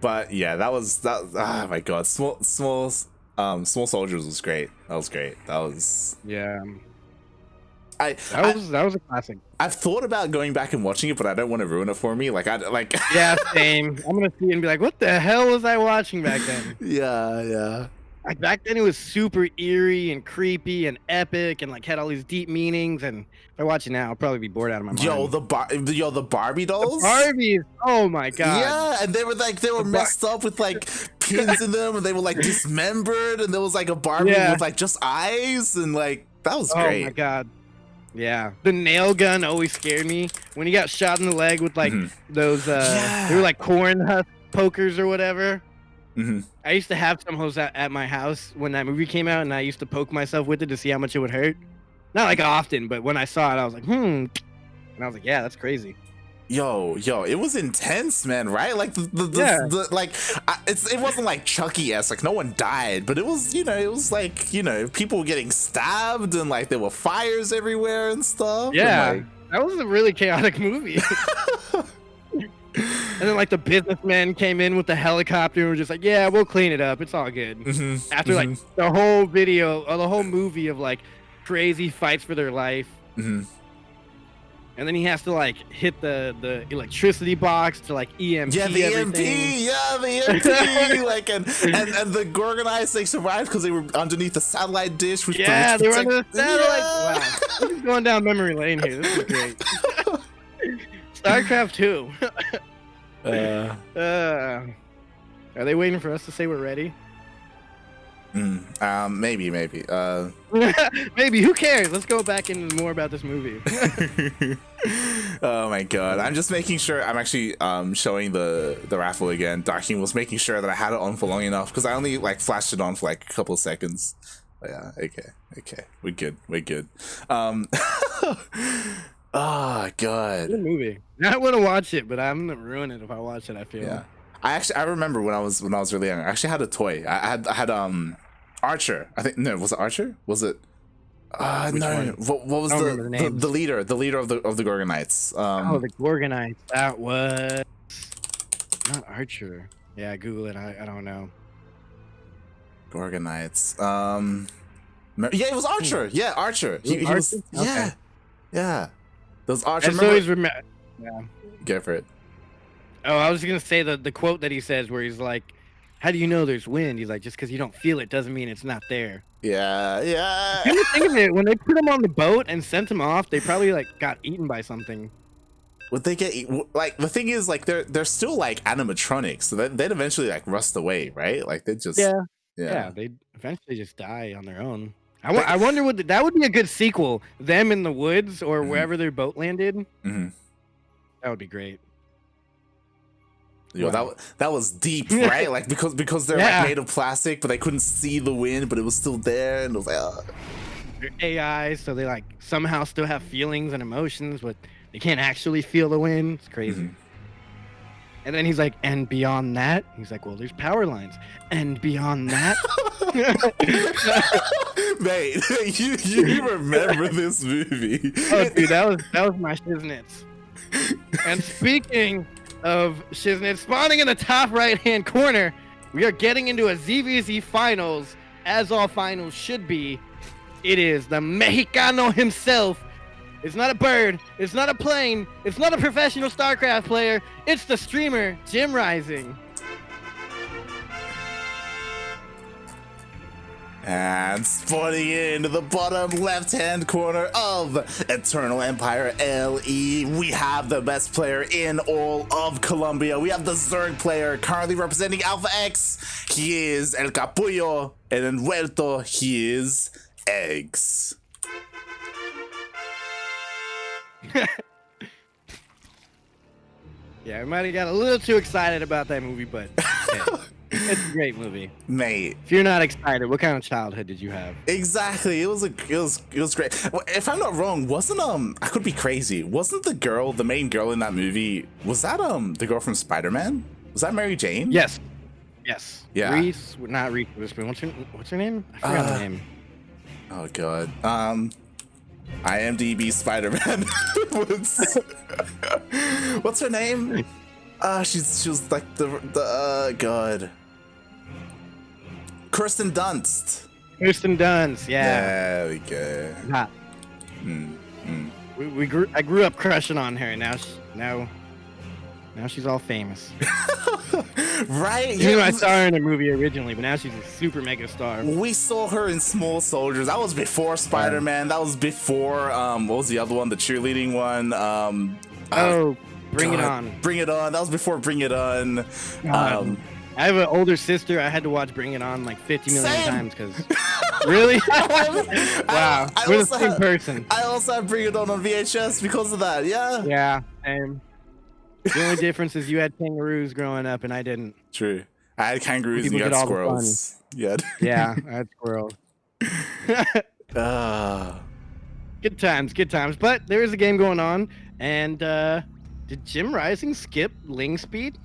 But yeah, that was that. Oh my god, small soldiers was great. That was great. That was that was a classic. I've thought about going back and watching it, but I don't want to ruin it for me. Like Yeah, same. I'm gonna see it and be like, what the hell was I watching back then? Yeah. Like back then it was super eerie and creepy and epic and like had all these deep meanings, and if I watch it now I'll probably be bored out of my mind. Yo, the Barbie dolls. The Barbies. Oh my god. Yeah, and they were messed up with like pins in them, and they were like dismembered, and there was like a Barbie with like just eyes, and like that was great. Oh my god. Yeah, the nail gun always scared me when he got shot in the leg with like those they were like corn husk pokers or whatever. I used to have some of those at my house when that movie came out, and I used to poke myself with it to see how much it would hurt. Not like often, but when I saw it, I was like, and I was like, yeah, that's crazy. Yo, it was intense, man. Right? Like it wasn't like Chucky-esque, like no one died, but it was, it was like, people getting stabbed, and like there were fires everywhere and stuff. Yeah, and, that was a really chaotic movie. And then like the businessmen came in with the helicopter and were just like, yeah, we'll clean it up, it's all good. After like the whole video or the whole movie of like crazy fights for their life. And then he has to like hit the electricity box to like EMP. Yeah, the everything. EMP. Like and the Gorgonites, they survived because they were underneath the satellite dish. Which they were under the satellite. Wow, this is going down memory lane here. This is great. StarCraft 2. Are they waiting for us to say we're ready? Maybe. Maybe. Who cares? Let's go back into more about this movie. Oh my god! I'm just making sure. I'm actually showing the raffle again. Darking was making sure that I had it on for long enough because I only like flashed it on for like a couple of seconds. But yeah. Okay. We're good. Oh god. Good movie. I want to watch it, but I'm gonna ruin it if I watch it. I feel. Yeah. I remember when I was really young. I actually had a toy. I had Archer. I think was it Archer? Was it? No. What was the leader of the Gorgonites? The Gorgonites. That was not Archer. Yeah, Google it. I don't know. Gorgonites. Yeah, it was Archer. Yeah, Archer. He was. Okay. Yeah. Those Archer. I always remember. Yeah. Go for it. Oh, I was gonna say the quote that he says where he's like, "How do you know there's wind?" He's like, "Just because you don't feel it doesn't mean it's not there." Yeah. Come to think of it, when they put him on the boat and sent him off, they probably like got eaten by something. Would they get like the thing is like they're still like animatronics, so they'd eventually like rust away, right? Like they just they eventually just die on their own. I wonder that would be a good sequel. Them in the woods or wherever their boat landed. That would be great. Yo, that was deep, right? Like because they're like made of plastic, but they couldn't see the wind, but it was still there, and it was like they're AI, so they like somehow still have feelings and emotions, but they can't actually feel the wind. It's crazy. And then he's like, and beyond that, he's like, well, there's power lines, and beyond that, mate, you remember this movie? Oh, dude, that was my shiznits. And speaking of shiznit, spawning in the top right-hand corner, we are getting into a ZvZ finals, as all finals should be. It is the Mexicano himself. It's not a bird, it's not a plane, it's not a professional StarCraft player, it's the streamer JimRising. And spawning into the bottom left-hand corner of Eternal Empire LE, we have the best player in all of Colombia. We have the Zerg player currently representing Alpha X. He is El Capullo, and Envuelto, he is Eggs. Yeah, I might have got a little too excited about that movie, but hey, it's a great movie, mate. If you're not excited, what kind of childhood did you have? Exactly, it was great. If I'm not wrong, wasn't I could be crazy. Wasn't the main girl in that movie? Was that the girl from Spider-Man? Was that Mary Jane? Yes. Yeah. Reese, not Reese Witherspoon. What's her name? I forgot the name. Oh god. IMDb Spider-Man. What's her name? She was like the God. Kirsten Dunst. Kirsten Dunst, yeah. There we go. Hot. I grew up crushing on her. Now she's all famous. Right? Even though I saw her in a movie originally, but now she's a super mega star. We saw her in Small Soldiers. That was before Spider-Man. That was before what was the other one? The cheerleading one. Bring It On. Bring It On. That was before Bring It On. I have an older sister. I had to watch Bring It On like 50 million times because. Really? Wow. We're the same person. I also have Bring It On VHS because of that. Yeah. Yeah. Same. The only difference is you had kangaroos growing up and I didn't. True. I had kangaroos and you had squirrels. Yeah. Yeah, I had squirrels. Good times. But there is a game going on, and did JimRising skip Ling Speed?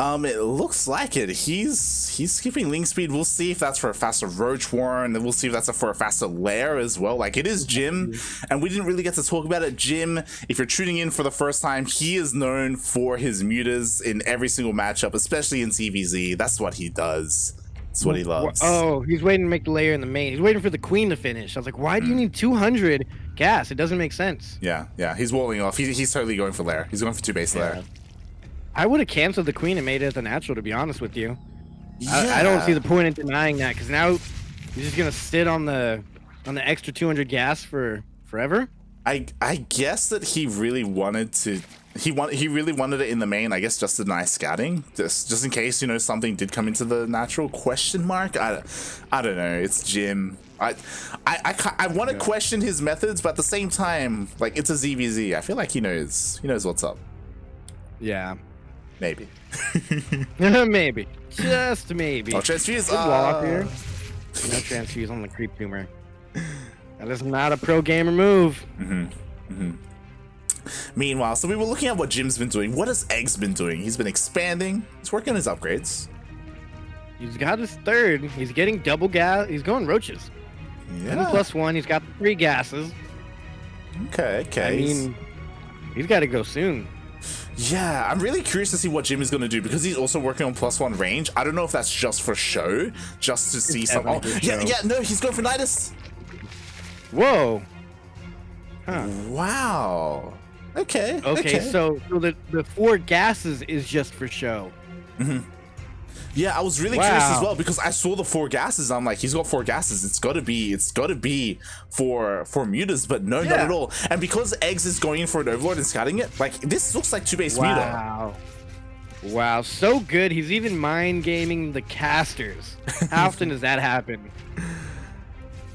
It looks like it. He's skipping Ling Speed. We'll see if that's for a faster Roach Warren, and we'll see if that's for a faster Lair as well. Like, it is Jim, and we didn't really get to talk about it. Jim, if you're tuning in for the first time, he is known for his mutas in every single matchup, especially in ZvZ. That's what he does. That's what he loves. Oh, he's waiting to make the Lair in the main. He's waiting for the Queen to finish. I was like, why do you need 200 gas? It doesn't make sense. Yeah. He's walling off. He's totally going for Lair. He's going for 2 base Lair. I would have canceled the Queen and made it a natural, to be honest with you. Yeah. I don't see the point in denying that, because now he's just gonna sit on the extra 200 gas for forever. I guess that he really wanted to. He really wanted it in the main. I guess just to deny scouting, just in case something did come into the natural. Question mark. I don't know. It's Jim. I want to question his methods, but at the same time, like, it's a ZvZ. I feel like he knows what's up. Yeah. Maybe. Maybe. Just maybe. Oh, transfuse. Good wall here. No transfuse on the creep tumor. That is not a pro gamer move. Meanwhile, so we were looking at what Jim's been doing. What has eGGz been doing? He's been expanding. He's working on his upgrades. He's got his third. He's getting double gas. He's going roaches. Yeah. 7+1. He's got 3 gases. Okay. I mean, he's got to go soon. Yeah, I'm really curious to see what Jim is going to do, because he's also working on +1 range. I don't know if that's just for show, just to see some. Oh, yeah, no, he's going for Nidus. Whoa. Huh. Wow. Okay. So the 4 gases is just for show. Yeah, I was really curious as well, because I saw the 4 gases. I'm like, he's got 4 gases. It's got to be for mutas, but no, not at all. And because eGGz is going in for an Overlord and scouting it, like, this looks like 2-base muta. Wow, so good. He's even mind gaming the casters. How often does that happen?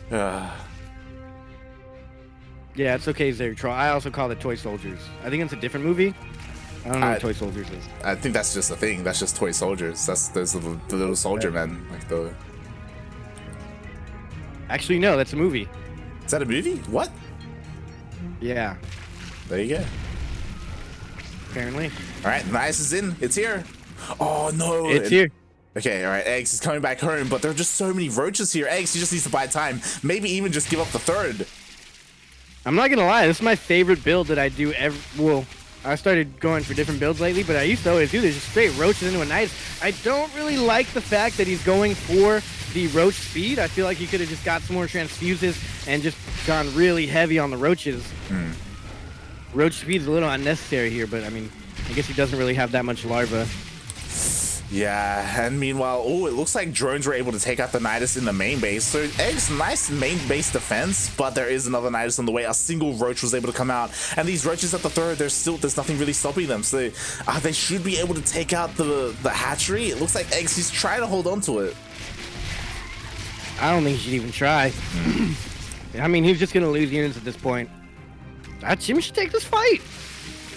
Yeah, it's okay, Zertron. I also call it Toy Soldiers. I think it's a different movie. I don't know what Toy Soldiers is. I think that's just a thing. That's just Toy Soldiers. Those are the little soldier men, like the. Actually, no, that's a movie. Is that a movie? What? Yeah. There you go. Apparently. All right, Nice is in. It's here. Oh no! It's here. Okay, all right. eGGz is coming back home, but there are just so many roaches here. eGGz, he just needs to buy time. Maybe even just give up the 3rd. I'm not gonna lie. This is my favorite build that I do well. I started going for different builds lately, but I used to always do this, just straight roaches into a Nidus. I don't really like the fact that he's going for the roach speed. I feel like he could have just got some more transfuses and just gone really heavy on the roaches. Roach speed is a little unnecessary here, but I mean, I guess he doesn't really have that much larva. Yeah, and meanwhile, it looks like drones were able to take out the Nidus in the main base. So eGGz, nice main base defense, but there is another Nidus on the way. A single roach was able to come out, and these roaches at the 3rd, there's nothing really stopping them. So they should be able to take out the hatchery. It looks like eGGz, he's trying to hold on to it. I don't think he should even try. I mean, he's just gonna lose units at this point. Jim should take this fight.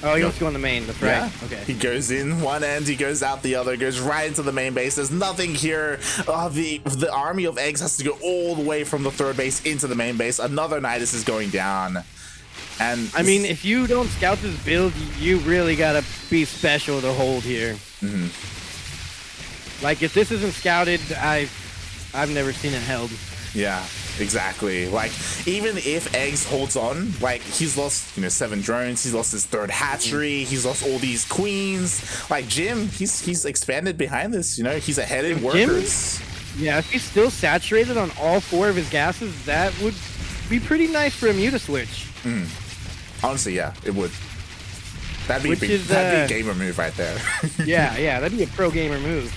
Oh, he wants to go in the main. That's right. Yeah. Okay. He goes in one end, he goes out the other, goes right into the main base. There's nothing here. The army of eGGz has to go all the way from the 3rd base into the main base. Another Nidus is going down. And I mean, if you don't scout this build, you really gotta be special to hold here. Like, if this isn't scouted, I've never seen it held. Yeah, exactly. Like, even if eGGz holds on, like, he's lost, 7 drones, he's lost his 3rd hatchery, he's lost all these queens. Like, Jim, he's expanded behind this, he's ahead in workers. Yeah, if he's still saturated on all 4 of his gases, that would be pretty nice for him to switch. Honestly, yeah, it would. That'd be a gamer move right there. yeah, that'd be a pro gamer move.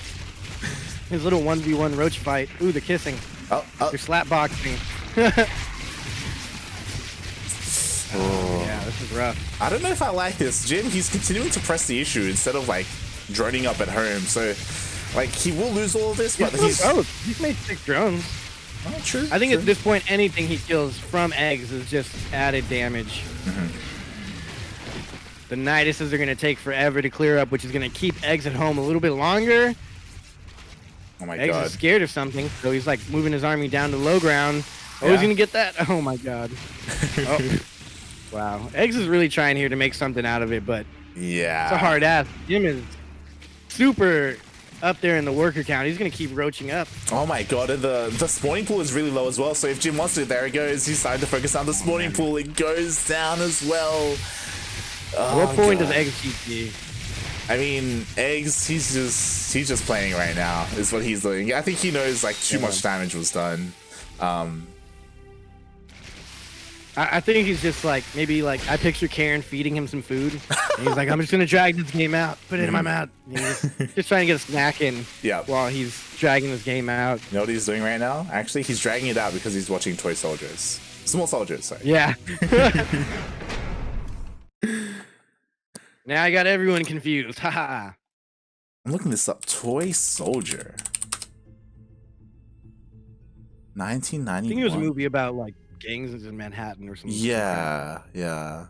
His little 1v1 roach fight. Ooh, they're kissing. Oh. They're slap boxing. Yeah, this is rough. I don't know if I like this. Jim, he's continuing to press the issue instead of, like, droning up at home. So, like, he will lose all of this, but he's made 6 drones. Oh, true. I think at this point, anything he kills from eGGz is just added damage. The Niduses are going to take forever to clear up, which is going to keep eGGz at home a little bit longer. Oh my eGGz god. is scared of something, so he's like moving his army down to low ground. Oh, Yeah. he's going to get that. Oh my god. Oh. Wow. eGGz is really trying here to make something out of it, but Yeah. it's a hard ass. Jim is super up there in the worker count. He's going to keep roaching up. Oh my god, and the spawning pool is really low as well, so if Jim wants to, there it goes. He's starting to focus on the spawning pool. It goes down as well. Oh, What point God. does eGGz GG? I mean, eGGz, he's just playing right now, is what he's doing. I think he knows, like, too much damage was done. I think he's just like, maybe like, I picture Karen feeding him some food. And he's like, I'm just going to drag this game out, put it in my mouth. And he's just trying to get a snack in while he's dragging this game out. You know what he's doing right now? Actually, he's dragging it out because he's watching Toy Soldiers. Small Soldiers, sorry. Yeah. Now I got everyone confused. Haha. I'm looking this up. Toy Soldier. 1991. I think it was a movie about like gangs in Manhattan or something. Yeah.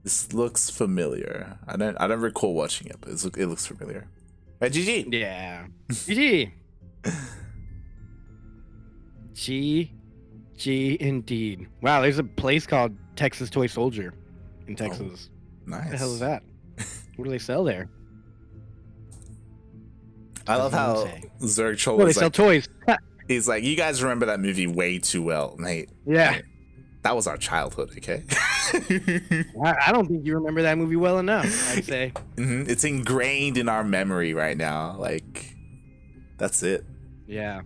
This looks familiar. I don't recall watching it, but it looks familiar. Right, GG. Yeah. GG. GG indeed. Wow, there's a place called Texas Toy Soldier in Texas. Nice. What the hell is that? What do they sell there? I love how Zerg Troll they sell toys. He's like, you guys remember that movie way too well, Nate. Yeah. That was our childhood, okay? I don't think you remember that movie well enough, I'd say. It's ingrained in our memory right now. Like, that's it. Yeah.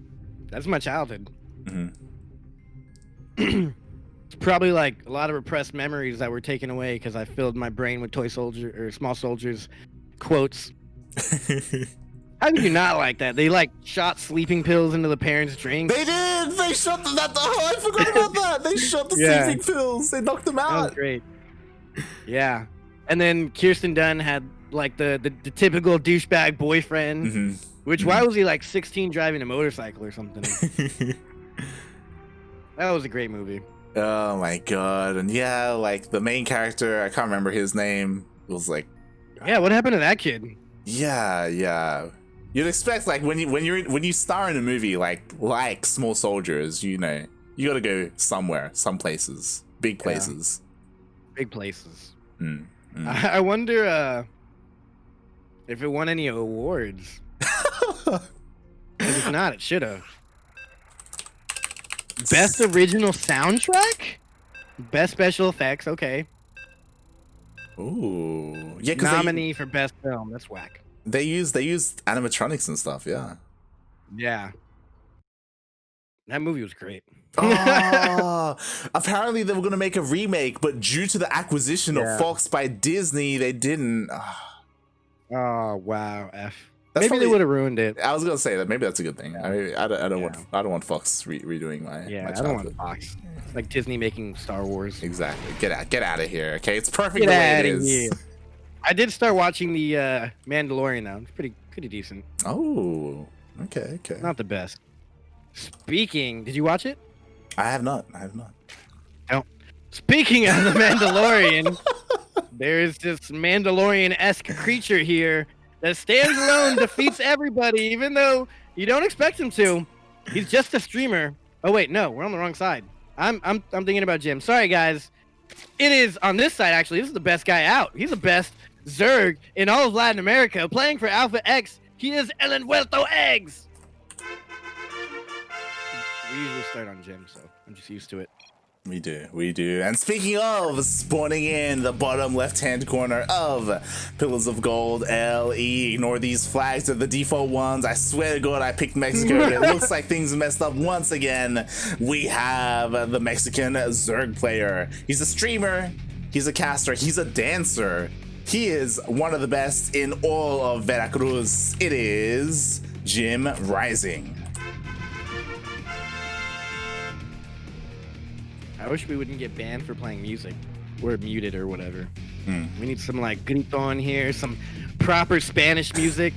That's my childhood. It's probably like a lot of repressed memories that were taken away because I filled my brain with toy soldier or small soldiers quotes. How could you not like that? They like shot sleeping pills into the parents' drinks. They did. They shot that. Oh, I forgot about that. They shot the sleeping pills. They knocked them out. That was great. Yeah, and then Kirsten Dunst had like the typical douchebag boyfriend. Which why was he like 16 driving a motorcycle or something? That was a great movie. Oh my god. And yeah, like the main character, I can't remember his name, was like, yeah, what happened to that kid? Yeah. You'd expect, like, when you star in a movie like Small Soldiers, you gotta go somewhere, some places, big places. Big places. I wonder if it won any awards. If not, it should have. Best original soundtrack? Best special effects, okay. Ooh. Yeah, because nominee for best film, that's whack. They used animatronics and stuff, yeah. Yeah. That movie was great. Oh, apparently they were going to make a remake, but due to the acquisition of Fox by Disney, they didn't. Oh, wow. Maybe they would have ruined it. I was going to say that. Maybe that's a good thing. I don't want Fox redoing my my childhood. I don't want Fox. Like Disney making Star Wars. Exactly. Get out of here. Okay, it's perfect the way it is. Here. I did start watching the Mandalorian though. It's pretty decent. Oh, okay. Not the best. Speaking, did you watch it? I have not. No. Speaking of the Mandalorian, there's this Mandalorian-esque creature here that stands alone, defeats everybody, even though you don't expect him to. He's just a streamer. Oh wait, no, we're on the wrong side. I'm thinking about Jim. Sorry guys. It is on this side actually. This is the best guy out. He's the best Zerg in all of Latin America. Playing for Alpha X, he is El Envuelto eGGz. We usually start on Jim, so I'm just used to it. We do. And speaking of spawning in the bottom left-hand corner of Pillars of Gold, LE, ignore these flags, they're the default ones. I swear to God, I picked Mexico. It looks like things messed up once again. We have the Mexican Zerg player. He's a streamer, he's a caster, he's a dancer. He is one of the best in all of Veracruz. It is JimRising. I wish we wouldn't get banned for playing music. We're muted or whatever. We need some like grito in here, some proper Spanish music.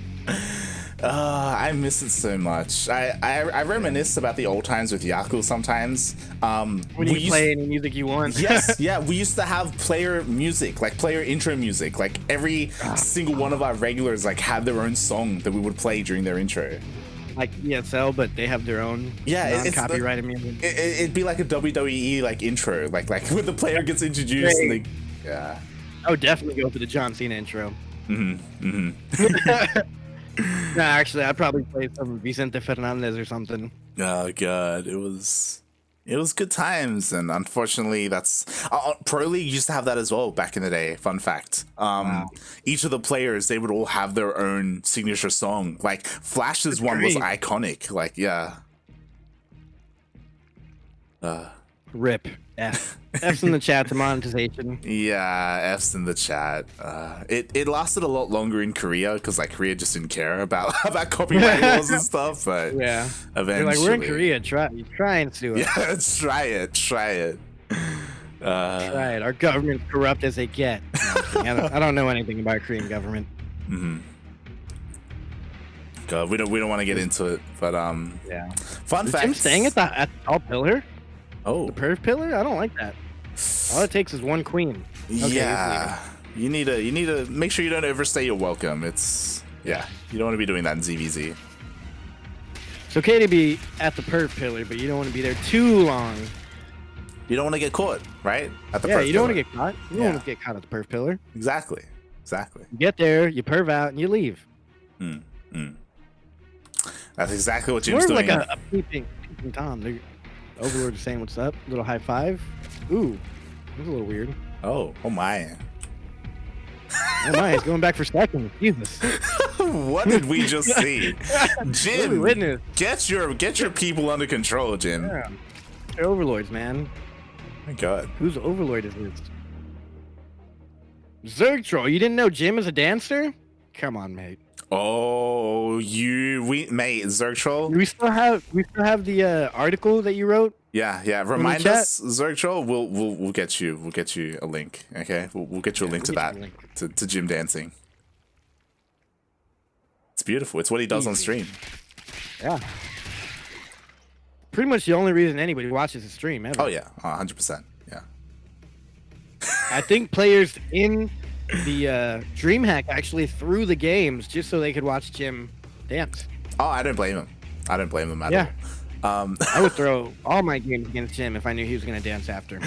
I miss it so much. I reminisce about the old times with Yaku sometimes. When you play any music you want. Yes, yeah, we used to have player music, like player intro music. Like every single one of our regulars like had their own song that we would play during their intro. Like ESL, but they have their own non-copyrighted music. It'd be like a WWE like intro, like when the player gets introduced. And they, yeah. I would definitely go for the John Cena intro. No, actually, I'd probably play some Vicente Fernandez or something. Oh god, it was good times, and unfortunately, that's Pro League used to have that as well back in the day. Fun fact: Wow. Each of the players, they would all have their own signature song. Like Flash's one was iconic. Like Rip. F. F's in the chat to monetization. Yeah, F's in the chat. It lasted a lot longer in Korea because like Korea just didn't care about copyright laws and stuff. But yeah, eventually, they're like, we're in Korea. Try and sue us. Yeah, try it. Try it. Our government's corrupt as they get. No, I don't know anything about Korean government. God, we don't want to get into it, but yeah. Fun fact. Jim staying at the top pillar. Oh, the perf pillar? I don't like that. All it takes is one queen. Okay, yeah, you need to make sure you don't overstay your welcome. It's you don't want to be doing that in ZvZ. It's okay to be at the perf pillar, but you don't want to be there too long. You don't want to get caught, right? At the perf pillar. You don't want to get caught. You don't want to get caught at the perf pillar. Exactly. You get there, you perv out, and you leave. That's exactly what Jim's doing. More like a peeping Tom. The Overlord is saying what's up. Little high five. Ooh, that was a little weird. Oh my. Oh my, he's going back for second. Jesus. What did we just see? Jim, witness? Get your people under control, Jim. Yeah. They're overlords, man. My God. Whose overlord is this? Zerg Troll, you didn't know Jim is a dancer? Come on, mate. Oh, mate, Zerg Troll. We still have the article that you wrote. Yeah. Remind us, Zerg Troll. We'll get you a link. Okay, we'll get you a link to that to Jim dancing. It's beautiful. It's what he does on stream. Yeah. Pretty much the only reason anybody watches his stream ever. Oh yeah, 100%. Yeah. I think players in the DreamHack actually threw the games just so they could watch Jim dance. Oh, I didn't blame him. I didn't blame him at all. I would throw all my games against Jim if I knew he was going to dance after.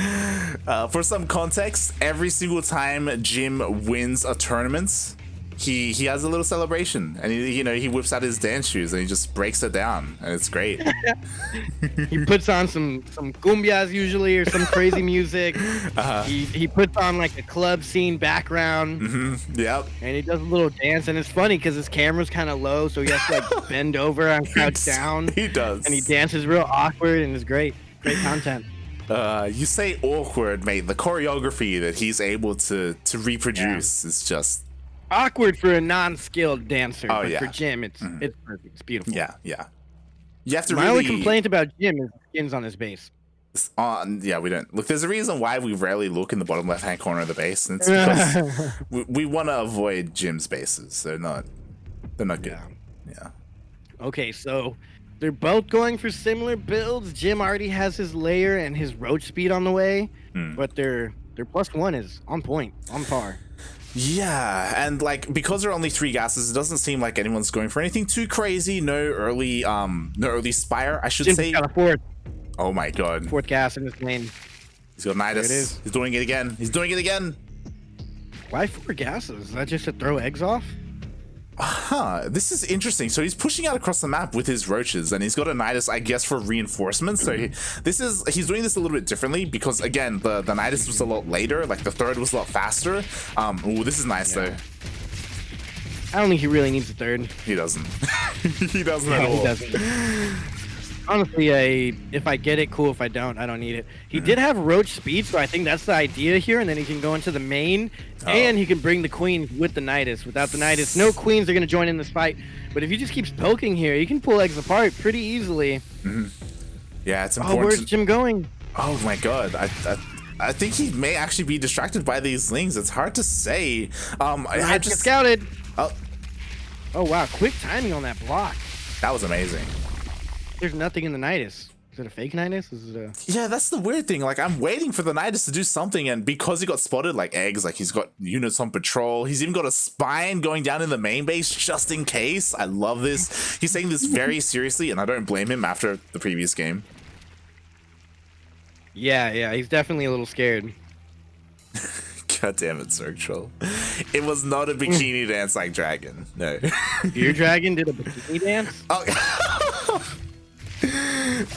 For some context, every single time Jim wins a tournament, he has a little celebration, and he whips out his dance shoes and he just breaks it down, and it's great. He puts on some cumbias usually, or some crazy music. He puts on like a club scene background. Yep. And he does a little dance, and it's funny because his camera's kind of low, so he has to like bend over and crouch down. He does. And he dances real awkward, and it's great content. You say awkward, mate. The choreography that he's able to reproduce is just awkward for a non-skilled dancer. Oh, but yeah. for Jim, it's perfect. It's beautiful. Yeah. You have to My only complaint about Jim is the skins on his base. We don't look. There's a reason why we rarely look in the bottom left-hand corner of the base, and it's because we want to avoid Jim's bases. They're not good. Yeah. Okay, so they're both going for similar builds. Jim already has his layer and his roach speed on the way, but their +1 is on point, on par. Yeah, and like because there are only 3 gases, it doesn't seem like anyone's going for anything too crazy. No early spire, I should Jim's say. got a 4th. Oh my God. 4th gas in his lane. He's got Nidus. There it is. He's doing it again. Why 4 gases? Is that just to throw eggs off? This is interesting. So he's pushing out across the map with his roaches, and he's got a Nidus, I guess, for reinforcements. So he's doing this a little bit differently because, again, the Nidus was a lot later. Like the third was a lot faster. Ooh, this is nice though. I don't think he really needs a third. He doesn't. He doesn't at all. He doesn't. Honestly, if I get it, cool. If I don't, I don't need it. He did have roach speed, so I think that's the idea here. And then he can go into the main, and he can bring the queens with the Nidus. Without the Nidus, no queens are going to join in this fight. But if he just keeps poking here, he can pull eggs apart pretty easily. Yeah, it's important. Oh, where's Jim going? Oh my god, I think he may actually be distracted by these lings. It's hard to say. I just scouted. Oh wow, quick timing on that block. That was amazing. There's nothing in the Nidus. Is it a fake Nidus? Is it a... Yeah, that's the weird thing. Like, I'm waiting for the Nidus to do something, and because he got spotted, like eggs, like he's got units on patrol. He's even got a spine going down in the main base just in case. I love this. He's taking this very seriously, and I don't blame him after the previous game. Yeah, he's definitely a little scared. God damn it, Zerg Troll. It was not a bikini dance like Dragon. No. Your Dragon did a bikini dance?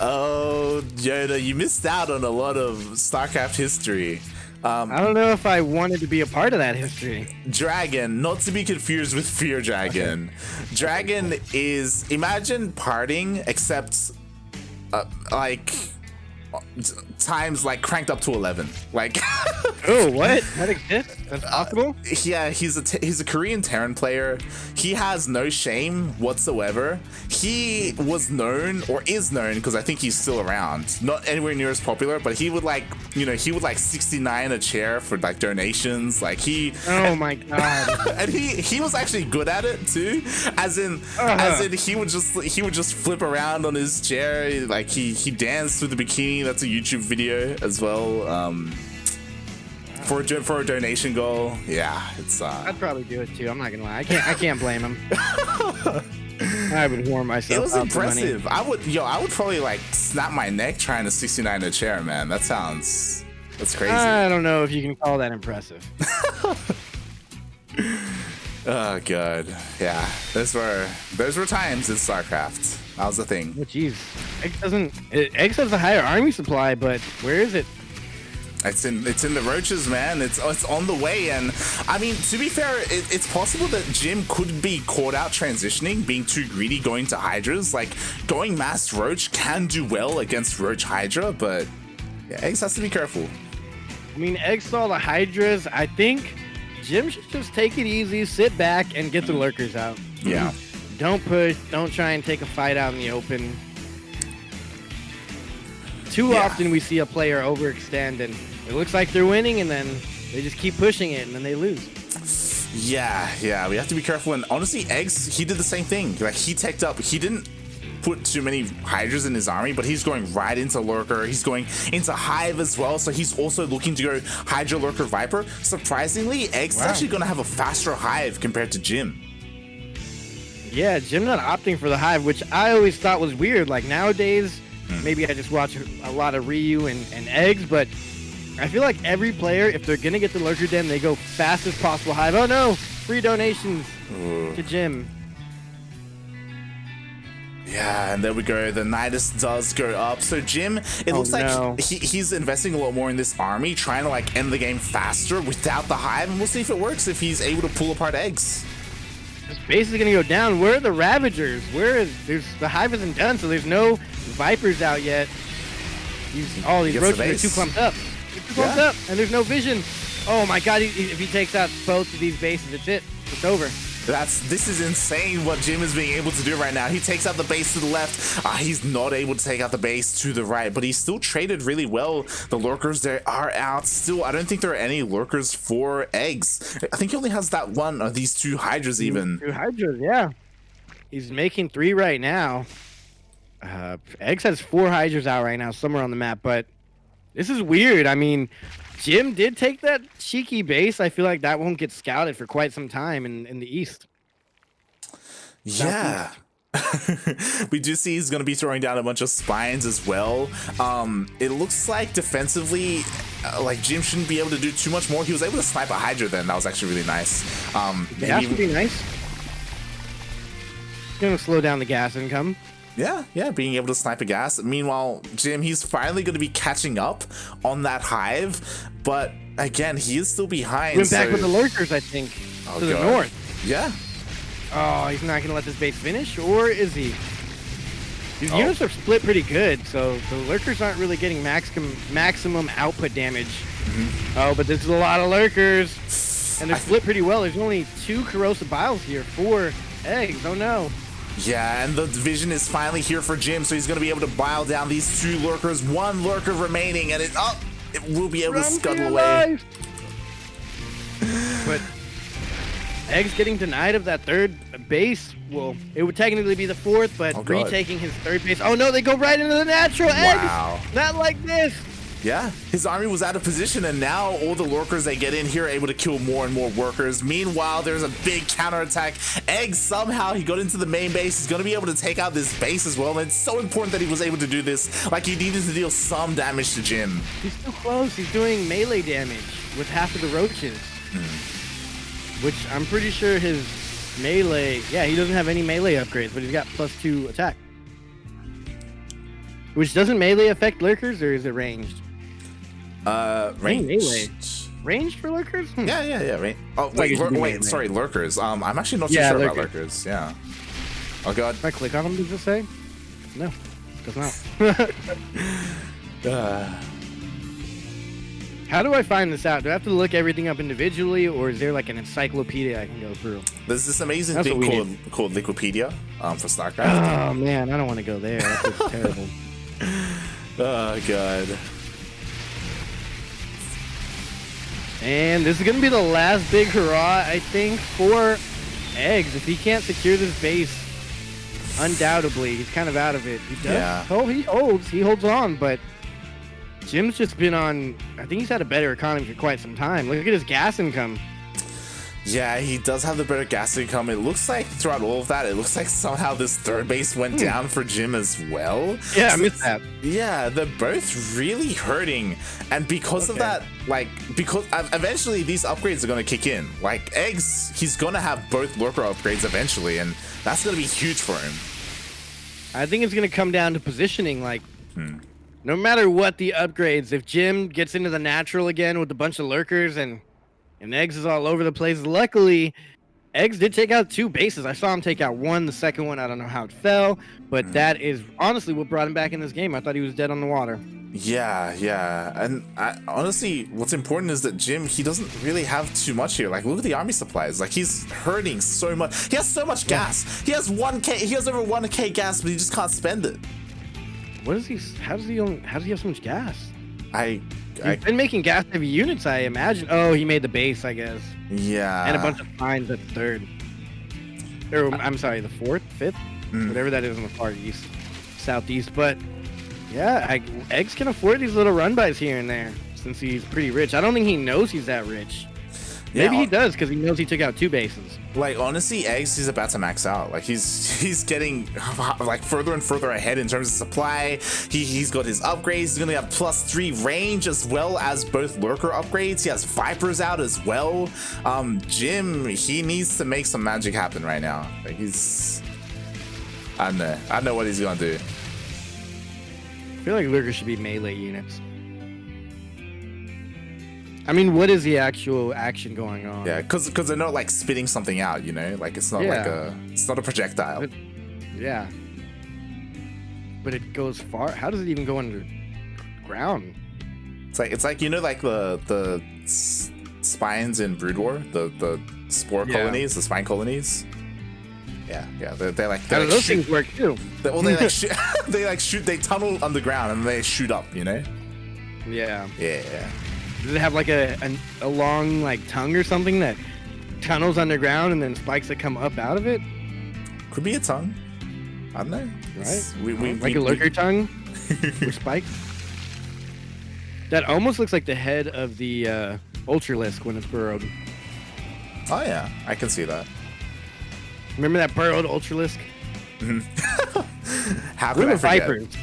Oh, Yoda, you missed out on a lot of StarCraft history. I don't know if I wanted to be a part of that history. Dragon, not to be confused with Fear Dragon. Okay. Dragon is, imagine partying, except like times like cranked up to 11. Like oh, what? That exists? That's possible? Yeah, he's a Korean Terran player. He has no shame whatsoever. He was known, or is known, because I think he's still around, not anywhere near as popular, but he would like, you know, he would like 69 a chair for like donations. Like he, oh my god. And he was actually good at it too, as in he would just flip around on his chair. Like he danced with the bikini. That's a YouTube video as well. For a donation goal. Yeah, it's I'd probably do it too. I'm not gonna lie. I can't blame him. I would warm myself. It was impressive. I would probably like snap my neck trying to 69 a chair, man. That's crazy. I don't know if you can call that impressive. Oh god, yeah. Those were times in StarCraft. That was the thing. Oh jeez, Eggs has a higher army supply, but where is it? It's in the roaches, man. It's on the way, and I mean, to be fair, it's possible that Jim could be caught out transitioning, being too greedy, going to Hydras. Like going mass roach can do well against roach Hydra, but yeah, Eggs has to be careful. I mean, Eggs saw the Hydras. I think Jim should just take it easy, sit back, and get the lurkers out. Yeah. Don't push. Don't try and take a fight out in the open. Too often we see a player overextend, and it looks like they're winning, and then they just keep pushing it, and then they lose. Yeah, we have to be careful. And honestly, Eggs, he did the same thing. Like he teched up. He didn't put too many Hydras in his army, but he's going right into Lurker. He's going into Hive as well, so he's also looking to go Hydra, Lurker, Viper. Surprisingly, Eggs is actually going to have a faster Hive compared to Jim. Yeah, Jim not opting for the Hive, which I always thought was weird. Like nowadays, maybe I just watch a lot of Ryu and Eggs, but I feel like every player, if they're going to get the Lurker Den, they go fast as possible Hive. Oh no, free donations to Jim. Yeah, and there we go. The Nidus does go up. So Jim, it looks like he's investing a lot more in this army, trying to like end the game faster without the Hive, and we'll see if it works, if he's able to pull apart Eggs. This base is gonna go down. Where are the Ravagers? The Hive isn't done, so there's no Vipers out yet. These roaches are too clumped up. They're too clumped up, and there's no vision. Oh my god, if he takes out both of these bases, it's it. It's over. This is insane what Jim is being able to do right now. He takes out the base to the left. He's not able to take out the base to the right, but he's still traded really well. The lurkers, they are out still. I don't think there are any lurkers for Eggs. I think he only has that one, or these two Hydras even. 2 Hydras, yeah. He's making 3 right now. Eggs has 4 Hydras out right now, somewhere on the map, but this is weird. I mean, Jim did take that cheeky base. I feel like that won't get scouted for quite some time in the East. Yeah. We do see he's going to be throwing down a bunch of spines as well. It looks like defensively, like Jim shouldn't be able to do too much more. He was able to snipe a Hydra then. That was actually really nice. That should be nice. Gonna slow down the gas income. Yeah, being able to snipe a gas. Meanwhile, Jim, he's finally going to be catching up on that hive, but again, he is still behind. Went back with the lurkers, I think, to the north. Yeah. Oh, he's not gonna let this base finish, or is he? These units are split pretty good, so the lurkers aren't really getting maximum output damage. Oh, but there's a lot of lurkers, and they're split pretty well. There's only 2 corrosive biles here, 4 eggs. Oh no. Yeah, and the vision is finally here for Jim, so he's going to be able to bile down these 2 lurkers. 1 lurker remaining, and it will be able to scuttle away. But Eggs getting denied of that 3rd base. Well, it would technically be the 4th, but retaking his 3rd base. Oh no, they go right into the natural. Wow. Eggs. Not like this. Yeah, his army was out of position, and now all the lurkers that get in here are able to kill more and more workers. Meanwhile, there's a big counterattack. Egg, somehow, he got into the main base. He's going to be able to take out this base as well, and it's so important that he was able to do this. Like, he needed to deal some damage to Jim. He's too close. He's doing melee damage with half of the roaches. Which I'm pretty sure his melee... Yeah, he doesn't have any melee upgrades, but he's got +2 attack. Which doesn't melee affect lurkers, or is it ranged? Ranged. Ranged for lurkers? Yeah. Right. Oh, wait, sorry, lurkers. I'm actually not too sure about lurkers. Yeah. Oh god. If I click on them, does it say? No, it does not. How do I find this out? Do I have to look everything up individually, or is there like an encyclopedia I can go through? There's this amazing thing called Wikipedia for StarCraft. Oh man, I don't want to go there. That's just terrible. Oh god. And this is going to be the last big hurrah, I think, for Eggs. If he can't secure this base, undoubtedly, he's kind of out of it. He does. Yeah. Oh, he holds on, but Jim's just been on, I think he's had a better economy for quite some time. Look at his gas income. Yeah, he does have the better gas income. It looks like throughout all of that, it looks like somehow this 3rd base went down for Jim as well. Yeah, I missed that. Yeah, they're both really hurting. And because of that, because eventually these upgrades are going to kick in. Like, Eggs, he's going to have both lurker upgrades eventually, and that's going to be huge for him. I think it's going to come down to positioning. Like, no matter what the upgrades, if Jim gets into the natural again with a bunch of lurkers and Eggs is all over the place. Luckily, Eggs did take out 2 bases. I saw him take out 1. The second one, I don't know how it fell, but that is honestly what brought him back in this game. I thought he was dead on the water. Yeah. And honestly, what's important is that Jim, he doesn't really have too much here. Like, look at the army supplies. Like, he's hurting so much. He has so much gas. He has 1K. He has over 1K gas, but he just can't spend it. What is he? How does he have so much gas? He's been making gas heavy units, I imagine. Oh, he made the base, I guess. Yeah. And a bunch of fines at the 3rd. Or, I'm sorry, the 4th, 5th? Whatever that is in the far east, southeast. But, yeah, Eggs can afford these little run-bys here and there, since he's pretty rich. I don't think he knows he's that rich. Maybe he does, because he knows he took out 2 bases. Like, honestly, Eggs, he's about to max out. Like, he's getting like further and further ahead in terms of supply. He's got his upgrades. He's gonna have +3 range as well as both lurker upgrades. He has Vipers out as well. Jim, he needs to make some magic happen right now. Like, I don't know what he's gonna do. I feel like lurkers should be melee units. I mean, what is the actual action going on? Yeah, because they're not like spitting something out, you know, like it's not it's not a projectile. But it goes far. How does it even go underground? It's like you know, like the spines in Brood War, the spore colonies, the spine colonies. Yeah, they're like those things work too. They tunnel underground and they shoot up, you know. Yeah. Yeah. Does it have like a long like tongue or something that tunnels underground and then spikes that come up out of it? Could be a tongue. I don't know. Right? A lurker tongue with spikes? That almost looks like the head of the Ultralisk when it's burrowed. Oh yeah, I can see that. Remember that burrowed Ultralisk? How could I forget? Vipers.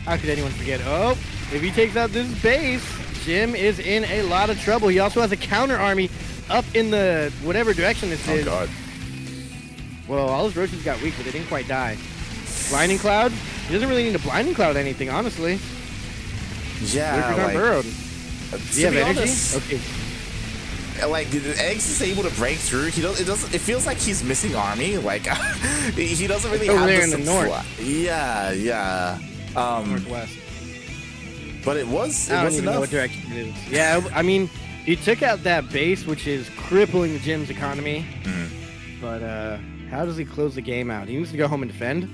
How could anyone forget? Oh, if he takes out this base, Jim is in a lot of trouble. He also has a counter army up in the whatever direction this is. Oh god. Well, all his roaches got weak, but they didn't quite die. Blinding Cloud? He doesn't really need to Blinding Cloud anything, honestly. Yeah, like... burrowed. Do you have energy? Honest, okay. Like eGGz is able to break through. It feels like he's missing army. Like he doesn't really have there the in the north. Yeah. Northwest. But it was I don't even enough. know what direction it is. Yeah, I mean, he took out that base, which is crippling the gym's economy. But how does he close the game out? He needs to go home and defend.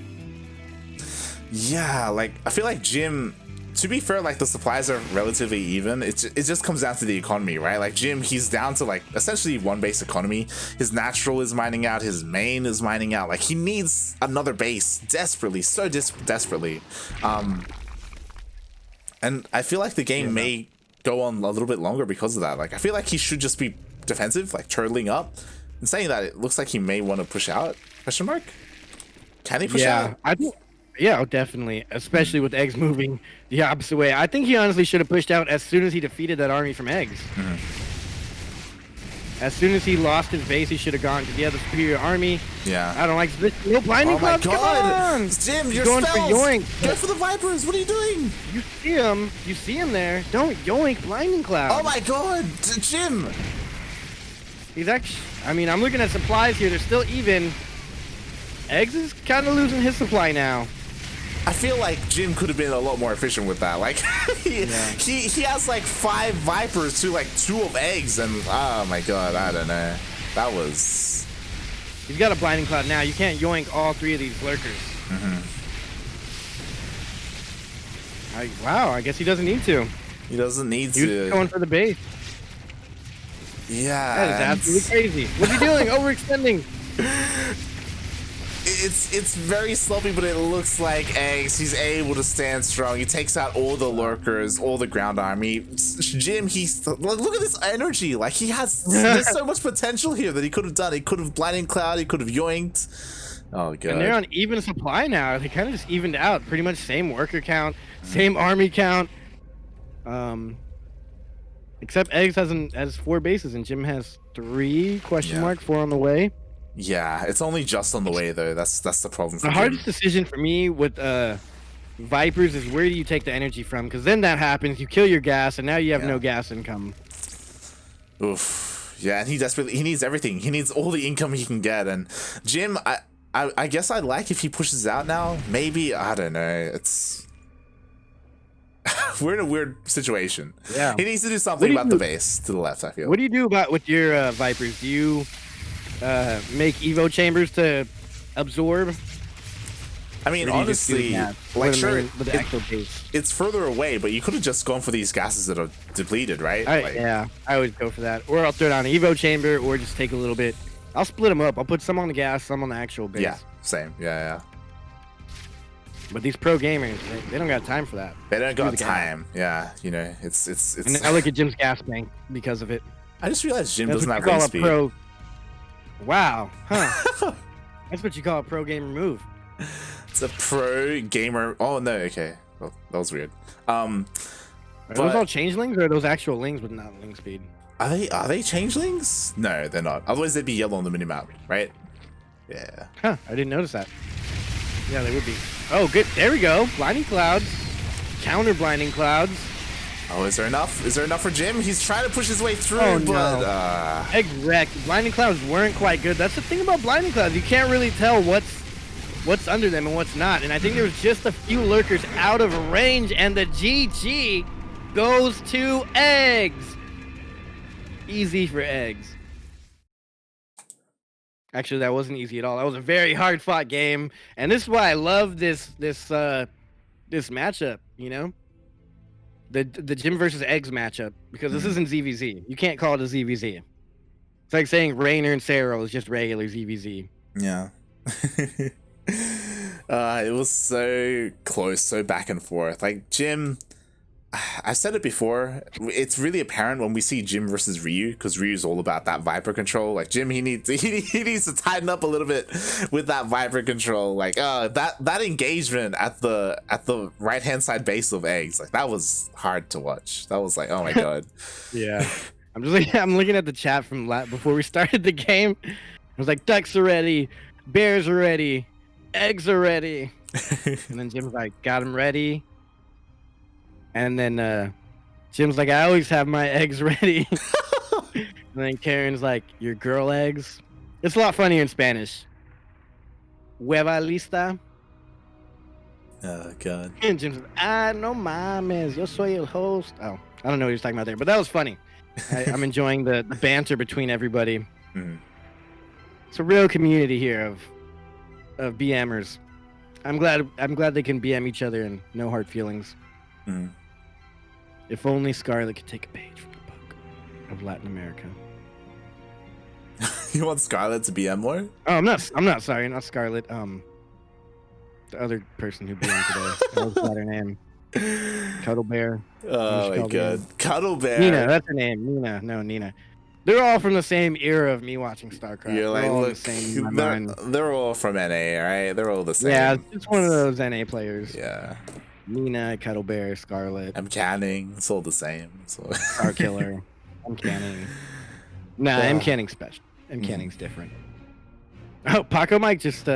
Yeah, like I feel like Jim. To be fair, like the supplies are relatively even. It just comes down to the economy, right? Like Jim, he's down to like essentially one base economy. His natural is mining out. His main is mining out. Like he needs another base desperately, so desperately. And I feel like the game may go on a little bit longer because of that. Like I feel like he should just be defensive, like turtling up. And saying that, it looks like he may want to push out. Question mark? Can he push out? I think. Yeah, definitely. Especially with eGGz moving the opposite way. I think he honestly should have pushed out as soon as he defeated that army from eGGz. As soon as he lost his base, he should have gone because he had the superior army. Yeah. I don't like this. No blinding cloud. Oh my god! Jim, you're going spells. for yoink. Go for the Vipers. What are you doing? You see him. You see him there. Don't yoink blinding cloud. Oh my god, Jim. He's actually. I mean, I'm looking at supplies here. They're still even. eGGz is kind of losing his supply now. I feel like Jim could have been a lot more efficient with that. Like he has like 5 Vipers to like 2 of eGGz, and oh my god, I don't know. That was. He's got a blinding cloud now. You can't yoink all 3 of these lurkers. Wow, I guess he doesn't need to. He doesn't need He to. was going for the base. Yeah. That is absolutely crazy. What's he doing? Overextending. It's very sloppy, but it looks like eGGz. He's able to stand strong. He takes out all the lurkers, all the ground army. Jim, look at this energy. Like there's so much potential here that he could have done. He could have blinding cloud. He could have yoinked. Oh god. And they're on even supply now. They kind of just evened out. Pretty much same worker count, same army count. Except eGGz has 4 bases and Jim has 3 ? 4 on the way. Yeah, it's only just on the way though. That's the problem. The hardest decision for me with Vipers is where do you take the energy from? Because then that happens, you kill your gas, and now you have no gas income. Oof. Yeah, and he needs everything. He needs all the income he can get. And Jim, I guess I'd like if he pushes out now. Maybe, I don't know. It's we're in a weird situation. Yeah, he needs to do something about the base to the left. I feel. What do you do with your Vipers? Do you make Evo chambers to absorb? I mean, honestly, like sure, with the actual base. It's further away, but you could have just gone for these gases that are depleted, right? Yeah, I would go for that. Or I'll throw down an Evo chamber, or just take a little bit. I'll split them up. I'll put some on the gas, some on the actual base. Yeah, same. Yeah. But these pro gamers, they don't got time for that. They don't got time. Yeah, you know, it's. And I look at Jim's gas bank because of it. I just realized Jim doesn't have ring speed. Wow, huh? That's what you call a pro gamer move. It's a pro gamer. Oh no, okay. Well, that was weird. Are those all changelings or are those actual lings with not ling speed? Are they changelings? No, they're not. Otherwise they'd be yellow on the minimap, right? Yeah. Huh, I didn't notice that. Yeah, they would be. Oh, good. There we go. Blinding clouds. Counter blinding clouds. Oh, is there enough? Is there enough for Jim? He's trying to push his way through, but eGGz wrecked. Blinding clouds weren't quite good. That's the thing about blinding clouds. You can't really tell what's under them and what's not. And I think there was just a few lurkers out of range, and the GG goes to eGGz. Easy for eGGz. Actually, that wasn't easy at all. That was a very hard fought game, and this is why I love this matchup. You know. The Jim versus eGGz matchup, because this isn't ZvZ. You can't call it a ZvZ. It's like saying Rainer and Sero is just regular ZvZ. Yeah. It was so close, so back and forth. Like Jim, I've said it before, it's really apparent when we see Jim versus Ryu, because Ryu's all about that Viper control. Like Jim, he needs to tighten up a little bit with that Viper control. Like that engagement at the right hand side base of eGGz, like that was hard to watch. That was like, oh my god. Yeah. I'm looking at the chat from before we started the game. I was like, ducks are ready. bears are ready, eggs are ready. And then Jim's like, got them ready. And then Jim's like, I always have my eggs ready. And then Karen's like, your girl eggs? It's a lot funnier in Spanish. Hueva lista. Oh, God. And Jim's like, no mames, yo soy el host. Oh, I don't know what he was talking about there, but that was funny. I'm enjoying the banter between everybody. Mm. It's a real community here of BMers. I'm glad they can BM each other and no hard feelings. Mm. If only Scarlet could take a page from the book of Latin America. You want Scarlet to BM more? Oh, I'm not sorry, not Scarlet. The other person who BM today. What was her name? Cuddle Bear. Oh my God, Cuddle Bear. Nina, that's her name. Nina. They're all from the same era of me watching StarCraft. You're like, all look, the same in my mind. they're all from NA, right? They're all the same. Yeah, it's one of those NA players. Yeah. Nina, Cuddle Bear, Scarlet. I'm canning. It's all the same. So. Star Killer. I'm canning. Nah, I'm canning special. I'm canning's different. Oh, Paco Mike just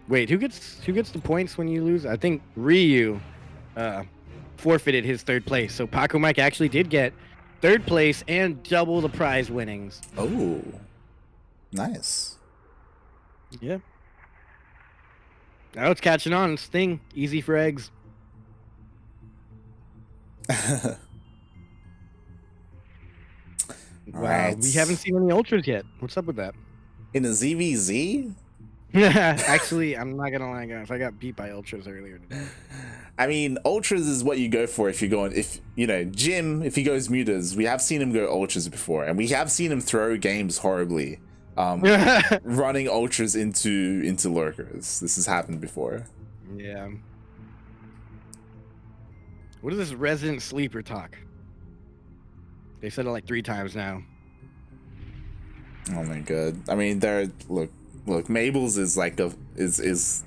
wait, who gets the points when you lose? I think Ryu forfeited his third place. So Paco Mike actually did get third place and double the prize winnings. Oh. Nice. Yeah. Now it's catching on. Sting. Easy for eggs. Wow. Right. We haven't seen any ultras yet. What's up with that? In a ZvZ? Actually, I'm not gonna lie, guys. I got beat by ultras earlier today. I mean, ultras is what you go for if you're going. If you know Jim, if he goes mutas, we have seen him go ultras before, and we have seen him throw games horribly, running ultras into lurkers. This has happened before. Yeah. What is this resident sleeper talk? They said it like 3 times now. Oh my God. I mean, look. Mabel's is like is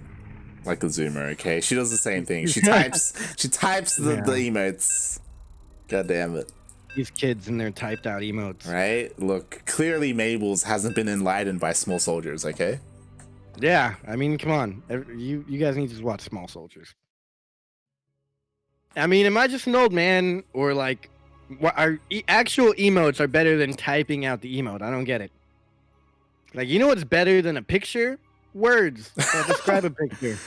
like a zoomer. Okay, she does the same thing. She types the emotes. God damn it. These kids and their typed out emotes. Right? Look, clearly Mabel's hasn't been enlightened by small soldiers. Okay. Yeah, I mean, come on. You guys need to just watch Small Soldiers. I mean, am I just an old man, or like, actual emotes are better than typing out the emote? I don't get it. Like, you know what's better than a picture? Words that describe a picture.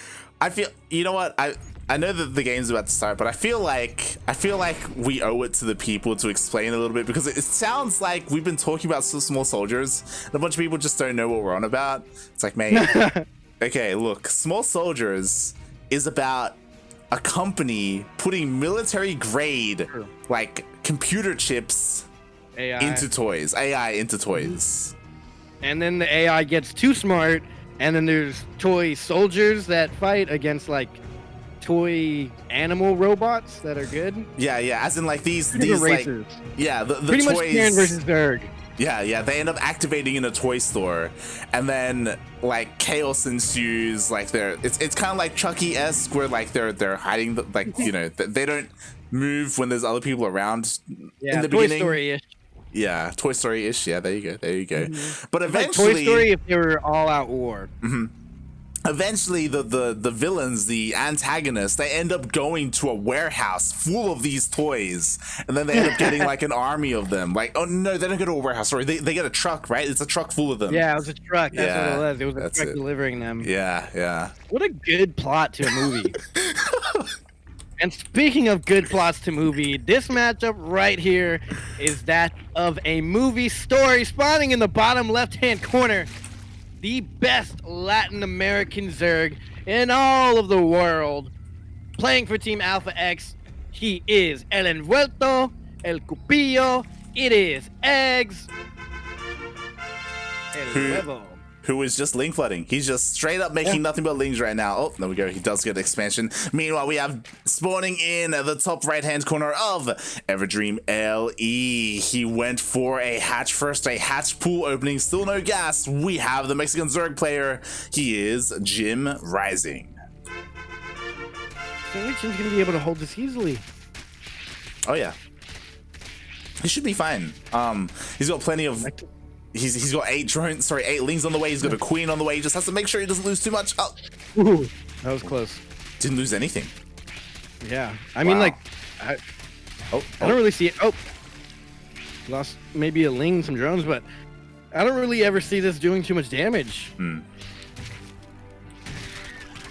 I feel, you know what, I know that the game's about to start, but I feel like we owe it to the people to explain a little bit, because it sounds like we've been talking about small soldiers and a bunch of people just don't know what we're on about. It's like, mate, okay, look, Small Soldiers is about a company putting military grade like computer chips into toys, AI into toys. And then the AI gets too smart, and then there's toy soldiers that fight against like toy animal robots that are good. Yeah, as in like these racers. Like, yeah, the pretty toys, much Karen versus Zerg. Yeah, they end up activating in a toy store, and then like chaos ensues. Like it's kind of like Chucky-esque, where like they're hiding, like, you know, they don't move when there's other people around. Yeah, in the Toy beginning. Story-ish. Yeah, Toy Story-ish. Yeah, there you go. Mm-hmm. But It's eventually, like Toy Story if they were all out war. Mm-hmm. Eventually, the villains, the antagonists, they end up going to a warehouse full of these toys, and then they end up getting like an army of them. Like, oh no, they don't go to a warehouse. Sorry, they get a truck, right? It's a truck full of them. Yeah, it was a truck. That's what it was. It was a truck delivering them. Yeah. What a good plot to a movie. And speaking of good plots to movie, this matchup right here is that of a movie story spawning in the bottom left-hand corner. The best Latin American Zerg in all of the world. Playing for Team Alpha X, he is El Envuelto, El Cupillo, it is Eggs, El Huevo. Who is just link flooding. He's just straight up making nothing but links right now. Oh, there we go. He does get expansion. Meanwhile, we have spawning in the top right-hand corner of Everdream LE. He went for a hatch first, a hatch pool opening. Still no gas. We have the Mexican Zerg player. He is JimRising. I think Jim's going to be able to hold this easily. Oh, yeah. He should be fine. He's got plenty of... He's got 8 drones, sorry, 8 lings on the way. He's got a queen on the way. He just has to make sure he doesn't lose too much. Oh, Ooh, that was close. Didn't lose anything. Yeah, I mean, like, I don't really see it. Oh, lost maybe a ling, some drones, but I don't really ever see this doing too much damage.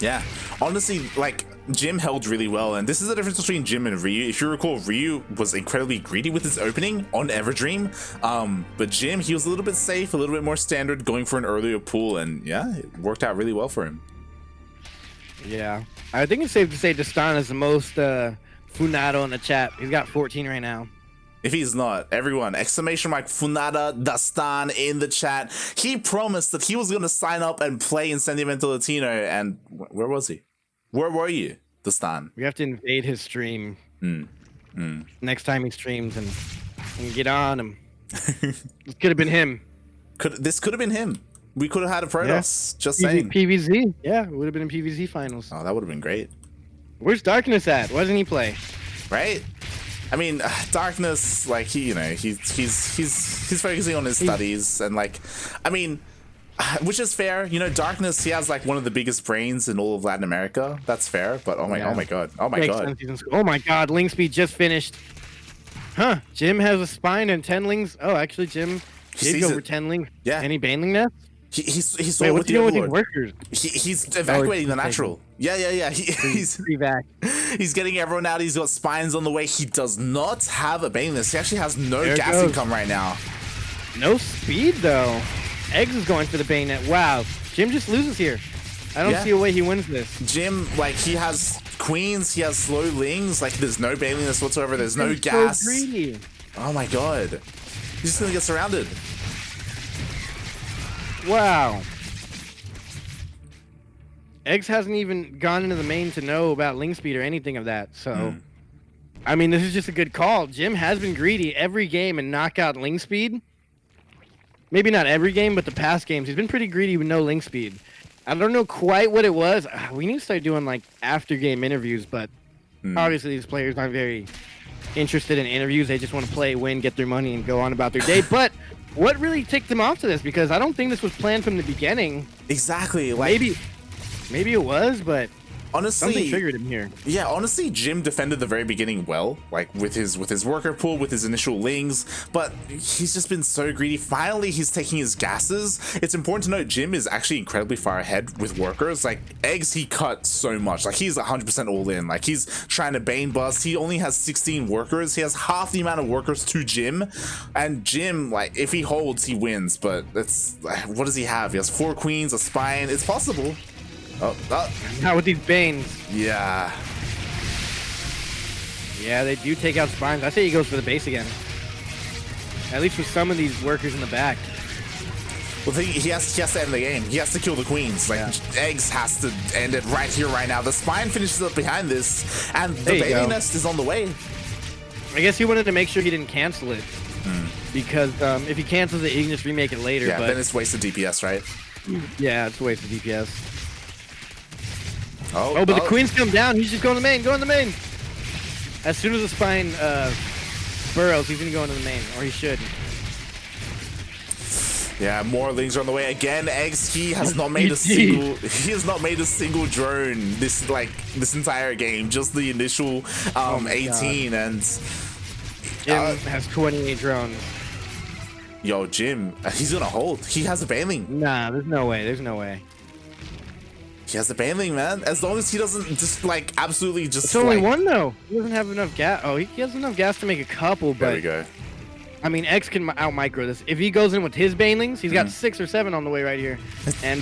Yeah, honestly, like, Jim held really well, and this is the difference between Jim and Ryu. If you recall, Ryu was incredibly greedy with his opening on Everdream, but Jim, he was a little bit safe, a little bit more standard, going for an earlier pull, and yeah, it worked out really well for him. Yeah, I think it's safe to say Dastan is the most funado in the chat. He's got 14 right now. If he's not, everyone, exclamation mark Funada Dastan in the chat. He promised that he was going to sign up and play in Sentimiento Latino, and where was he? Where were you, Dastan? We have to invade his stream next time he streams and get on him. This could have been him. This could have been him. We could have had a Protoss. Just saying. PVZ. Yeah, it would have been in PVZ finals. Oh, that would have been great. Where's Darkness at? Why doesn't he play? Right? I mean, Darkness, like, he's focusing on his studies, and, like, I mean, which is fair. You know, Darkness, he has like one of the biggest brains in all of Latin America. That's fair, but oh my god. Oh my god, ling speed just finished. Huh, Jim has a spine and 10 lings. Oh, actually, Jim did go over 10 lings. Yeah. Any baneling nest? He's Wait, what's he doing with these workers? He's evacuating the natural. Yeah. He's getting everyone out. He's got spines on the way. He does not have a bane list. He actually has no gas income right now. No speed though. eGGz is going for the bayonet. Wow, Jim just loses here. I don't see a way he wins this. Jim, like, he has queens, he has slow lings, like, there's no bailiness whatsoever, there's no gas. So greedy. Oh my god. He's just gonna get surrounded. Wow. eGGz hasn't even gone into the main to know about ling speed or anything of that, so... I mean, this is just a good call. Jim has been greedy every game and knock out ling speed. Maybe not every game, but the past games. He's been pretty greedy with no ling speed. I don't know quite what it was. We need to start doing, like, after-game interviews, but obviously these players aren't very interested in interviews. They just want to play, win, get their money, and go on about their day. But what really ticked them off to this? Because I don't think this was planned from the beginning. Exactly. Like, maybe it was, but... honestly, something triggered him here. Yeah, honestly, Jim defended the very beginning well, like with his worker pool, with his initial lings, but he's just been so greedy. Finally, he's taking his gases. It's important to note Jim is actually incredibly far ahead with workers. Like, eGGz, he cut so much. Like, he's 100% all in. Like, he's trying to bane bust. He only has 16 workers. He has half the amount of workers to Jim, and Jim, like, if he holds, he wins. But it's, what does he have? He has 4 queens, a spine. It's possible. Oh. Not with these banes. Yeah. Yeah, they do take out spines. I say he goes for the base again. At least with some of these workers in the back. Well, he has to end the game. He has to kill the queens. Like, eGGz has to end it right here, right now. The spine finishes up behind this, and the baby nest is on the way. I guess he wanted to make sure he didn't cancel it. Because if he cancels it, he can just remake it later. Yeah, but then it's wasted DPS, right? Yeah, it's a waste of DPS. Oh, but the queens come down. He's just going to the main. Go in the main. As soon as the spine burrows, he's going to go into the main, or he should. Yeah, more lings are on the way again. eGGz, he has not made a single. He has not made a single drone this entire game. Just the initial 18, and Jim has 28 drones. Yo, Jim, he's gonna hold. He has a baneling. Nah, there's no way. There's no way. He has a baneling, man. As long as he doesn't just, like, absolutely just. It's only one though. He doesn't have enough gas. Oh, he has enough gas to make a couple. But there we go. I mean, eGGz can out micro this. If he goes in with his banelings, he's got 6 or 7 on the way right here, and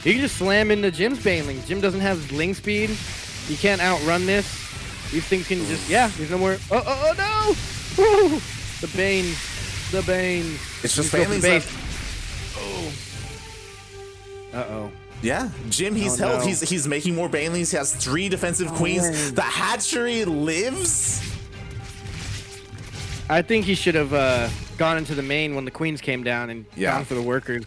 he can just slam into Jim's banelings. Jim doesn't have ling speed. He can't outrun this. These things can just there's no more. Oh no! Woo! The bane. It's just banelings left. Oh. Yeah, Jim, he's held. No. He's making more banelings. He has 3 defensive queens. Man. The hatchery lives. I think he should have gone into the main when the queens came down and gone for the workers.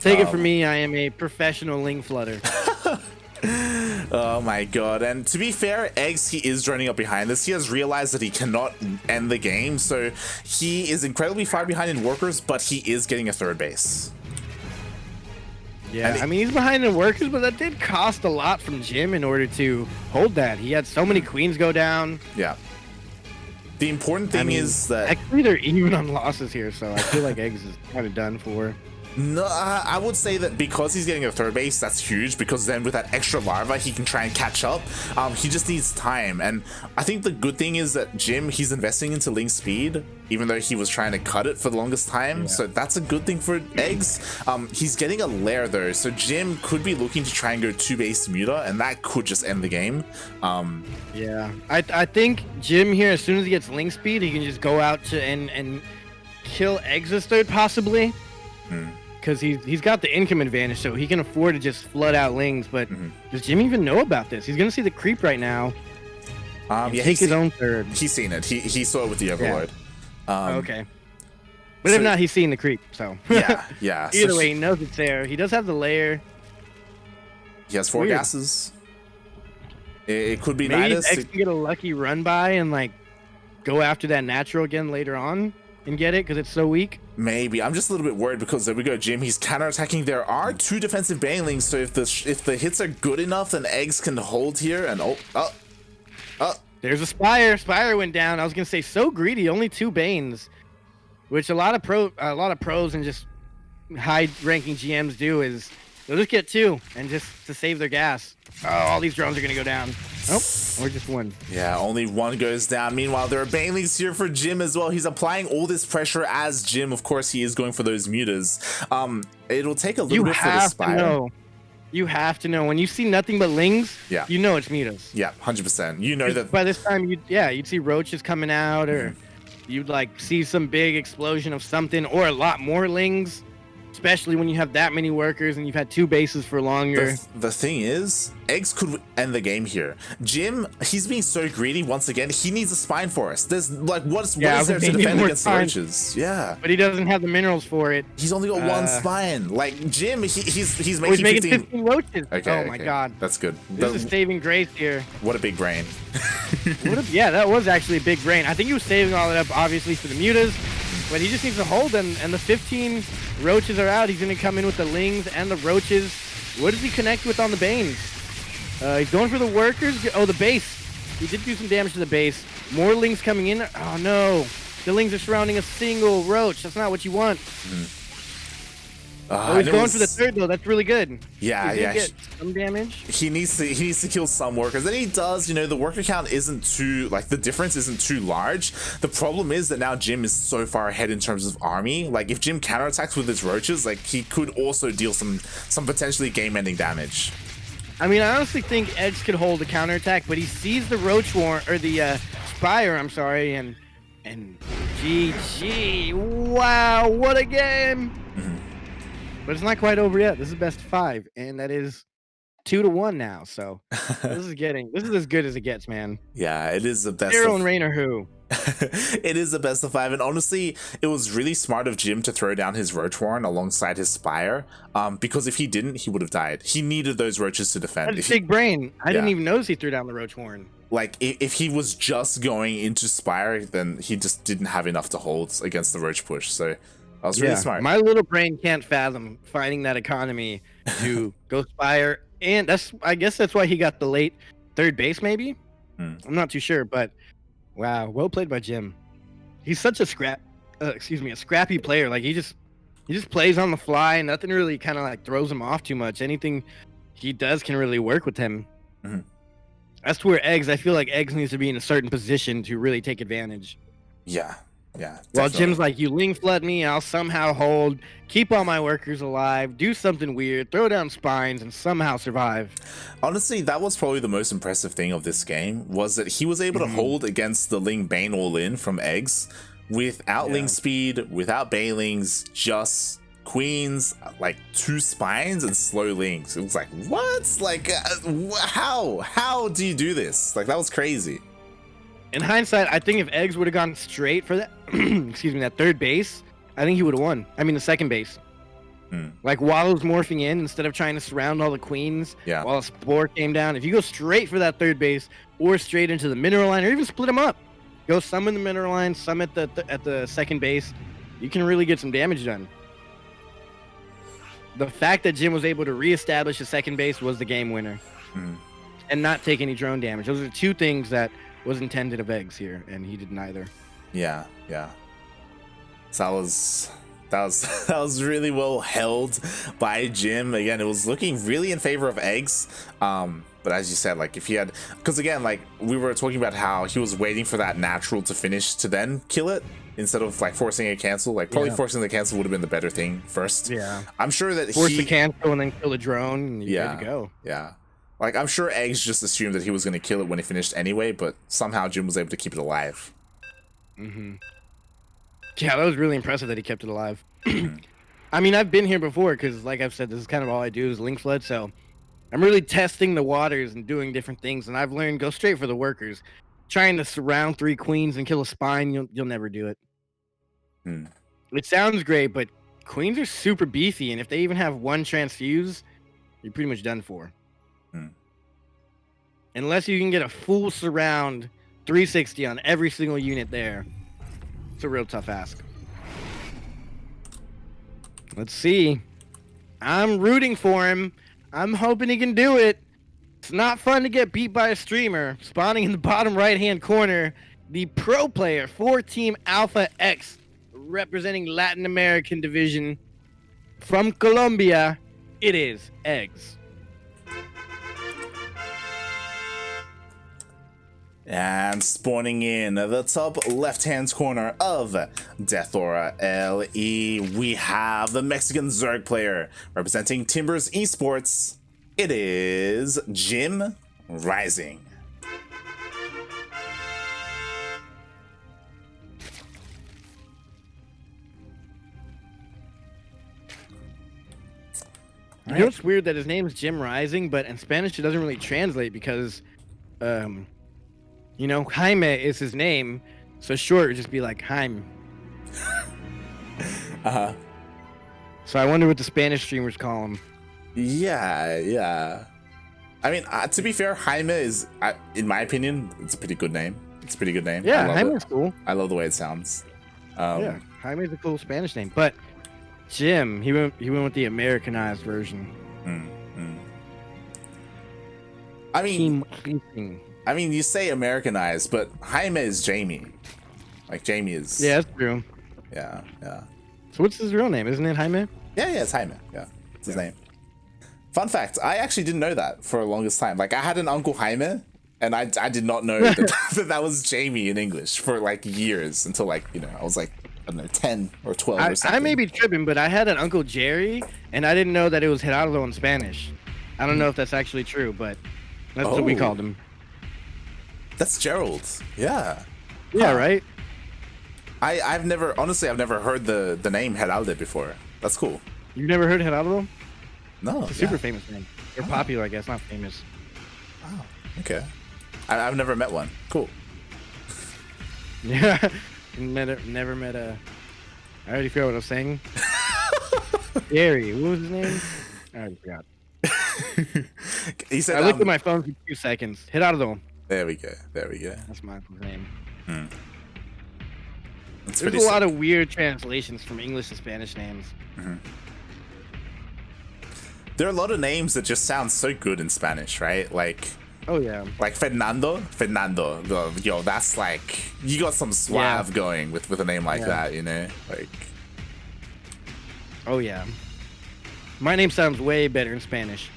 Take it from me, I am a professional ling flutter. Oh my god. And to be fair, eGGz, he is droning up behind this. He has realized that he cannot end the game, so he is incredibly far behind in workers, but he is getting a third base. Yeah, I mean, he's behind in workers, but that did cost a lot from Jim in order to hold that. He had so many queens go down. Yeah. The important thing is that... Actually, they're even on losses here, so I feel like eGGz is kind of done for. No, I would say that because he's getting a third base, that's huge, because then with that extra larva, he can try and catch up. He just needs time, and I think the good thing is that Jim, he's investing into Link speed, even though he was trying to cut it for the longest time, so that's a good thing for eGGz. He's getting a lair though, so Jim could be looking to try and go 2-base muta, and that could just end the game. Yeah, I think Jim here, as soon as he gets Link speed, he can just go out to and kill eGGz's third, possibly. Because he's got the income advantage, so he can afford to just flood out Lings. But does Jim even know about this? He's gonna see the creep right now. Yeah, take his own third. He's seen it. He saw it with the Overlord. Yeah. Okay. But if not, he's seen the creep. So yeah. Either way, he knows it's there. He does have the lair. He has 4 gases. It could be maybe Nidus. eGGz can get a lucky run by and like go after that natural again later on and get it because it's so weak. Maybe. I'm just a little bit worried because there we go, Jim. He's counterattacking. There are 2 defensive banelings, so if the hits are good enough, then eGGz can hold here. And there's a Spire. Spire went down. I was gonna say so greedy. Only 2 Banes, which a lot of pros and just high-ranking GMs do is they'll just get 2 and just to save their gas. Oh, all these drones are gonna go down. Oh, or just 1. Yeah, only 1 goes down. Meanwhile, there are banelings here for Jim as well. He's applying all this pressure as Jim. Of course, he is going for those mutas. It'll take a little bit for the Spire. You have to know when you see nothing but Lings. Yeah, you know it's mutas. Yeah, 100%. You know that by this time, you'd see roaches coming out, or you'd like see some big explosion of something, or a lot more Lings. Especially when you have that many workers and you've had 2 bases for longer. The thing is, eGGz could end the game here. Jim, he's being so greedy once again. He needs a spine forest. There's like, what is there to defend against the roaches? Yeah. But he doesn't have the minerals for it. He's only got 1 spine. Like, Jim, he's making 15 roaches. Okay, oh my god. That's good. This is saving grace here. What a big brain. Yeah, that was actually a big brain. I think he was saving all that up, obviously, for the mutas. But he just needs to hold them, and the 15 roaches are out. He's going to come in with the Lings and the roaches. What does he connect with on the Banes? He's going for the workers. Oh, the base. He did do some damage to the base. More Lings coming in. Oh, no. The Lings are surrounding a single roach. That's not what you want. He's going for the third, though. That's really good. Yeah, get some damage. He needs to kill some workers, and he does. You know, the worker count isn't too, like, the difference isn't too large. The problem is that now Jim is so far ahead in terms of army. Like, if Jim counterattacks with his roaches, like, he could also deal some potentially game-ending damage. I mean, I honestly think eGGz could hold a counterattack, but he sees the roach war or the Spire. I'm sorry, and GG. Wow, what a game! But it's not quite over yet. This is best of 5, and that is 2-1 now. So this is as good as it gets, man. Yeah, it is the best. Zero and Rainer who? It is the best of 5, and honestly, it was really smart of Jim to throw down his roach warren alongside his Spire. Because if he didn't, he would have died. He needed those roaches to defend. That's big brain. I didn't even notice he threw down the roach warren. Like, if he was just going into Spire, then he just didn't have enough to hold against the roach push. So. I was really smart. My little brain can't fathom finding that economy to go Spire, and I guess that's why he got the late third base, maybe. I'm not too sure, but wow, well played by Jim. He's such a scrappy player. Like he just plays on the fly. Nothing really kind of like throws him off too much. Anything he does can really work with him. As to where eGGz, I feel like eGGz needs to be in a certain position to really take advantage. Yeah. Yeah. Well, Jim's like, you Ling flood me, I'll somehow hold, keep all my workers alive, do something weird, throw down spines, and somehow survive. Honestly, that was probably the most impressive thing of this game, was that he was able to hold against the Ling Bane all-in from eGGz without Ling speed, without Banelings, just queens, like 2 spines and slow Lings. It was like, what? Like, how do you do this? Like, that was crazy. In hindsight, I think if eGGz would have gone straight for that, that third base, I think he would have won. I mean, the second base. Like while it was morphing in, instead of trying to surround all the queens, while a spore came down, if you go straight for that third base or straight into the mineral line, or even split them up, go some in the mineral line, some at the second base, you can really get some damage done. The fact that Jim was able to reestablish the second base was the game winner, and not take any drone damage. Those are two things that was intended of eGGz here, and he did neither. Yeah. So that was really well held by Jim. Again, it was looking really in favor of eGGz. But as you said, like if he had, because again, like we were talking about how he was waiting for that natural to finish to then kill it instead of like forcing a cancel. Like probably forcing the cancel would have been the better thing first. Yeah, I'm sure that force the cancel and then kill the drone. And you're good to go. Yeah. Like I'm sure eGGz just assumed that he was going to kill it when he finished anyway, but somehow Jim was able to keep it alive. Yeah, that was really impressive that he kept it alive. I mean, I've been here before because, like I've said, this is kind of all I do is link flood. So I'm really testing the waters and doing different things. And I've learned go straight for the workers. Trying to surround 3 queens and kill a spine, you'll never do it. It sounds great, but queens are super beefy, and if they even have 1 transfuse, you're pretty much done for. Unless you can get a full surround 360 on every single unit there. It's a real tough ask. Let's see. I'm rooting for him. I'm hoping he can do it. It's not fun to get beat by a streamer. Spawning in the bottom right-hand corner, the pro player for Team Alpha X, representing Latin American division from Colombia. It is eGGz. And spawning in the top left-hand corner of Death Aura LE, we have the Mexican Zerg player representing Timbers Esports. It is JimRising. You know, it's weird that his name is JimRising, but in Spanish it doesn't really translate because, you know, Jaime is his name, so short it would just be like Jaime. So I wonder what the Spanish streamers call him. Yeah. I mean, to be fair, Jaime is, in my opinion, it's a pretty good name. It's a pretty good name. Yeah, Jaime's cool. I love the way it sounds. Yeah, Jaime's a cool Spanish name, but Jim, he went with the Americanized version. I mean, you say Americanized, but Jaime is Jamie. Like Jamie is. Yeah, that's true. Yeah. So what's his real name? Isn't it Jaime? Yeah, it's Jaime. Yeah, it's his name. Fun fact: I actually didn't know that for the longest time. Like, I had an uncle Jaime, and I did not know that was Jamie in English for like years until like I was like I don't know 10 or 12 or something. I may be tripping, but I had an uncle Jerry, and I didn't know that it was Gerardo in Spanish. I don't know if that's actually true, but that's what we called him. That's Gerald. Yeah. Yeah, right? I've never heard the name Geraldo before. That's cool. You've never heard Gerardo? No. It's a super famous name. They're popular, I guess, not famous. Oh, okay. I've never met one. Cool. Yeah. Never met a... I already forgot what I was saying. Gary. What was his name? I already forgot. He said, I looked at my phone for 2 seconds. Gerardo. There we go. That's my name. There's a lot of weird translations from English to Spanish names. There are a lot of names that just sound so good in Spanish, right? Like, oh yeah, like Fernando. Yo, that's like, you got some suave going with a name like that, you know? Like, oh yeah, my name sounds way better in Spanish.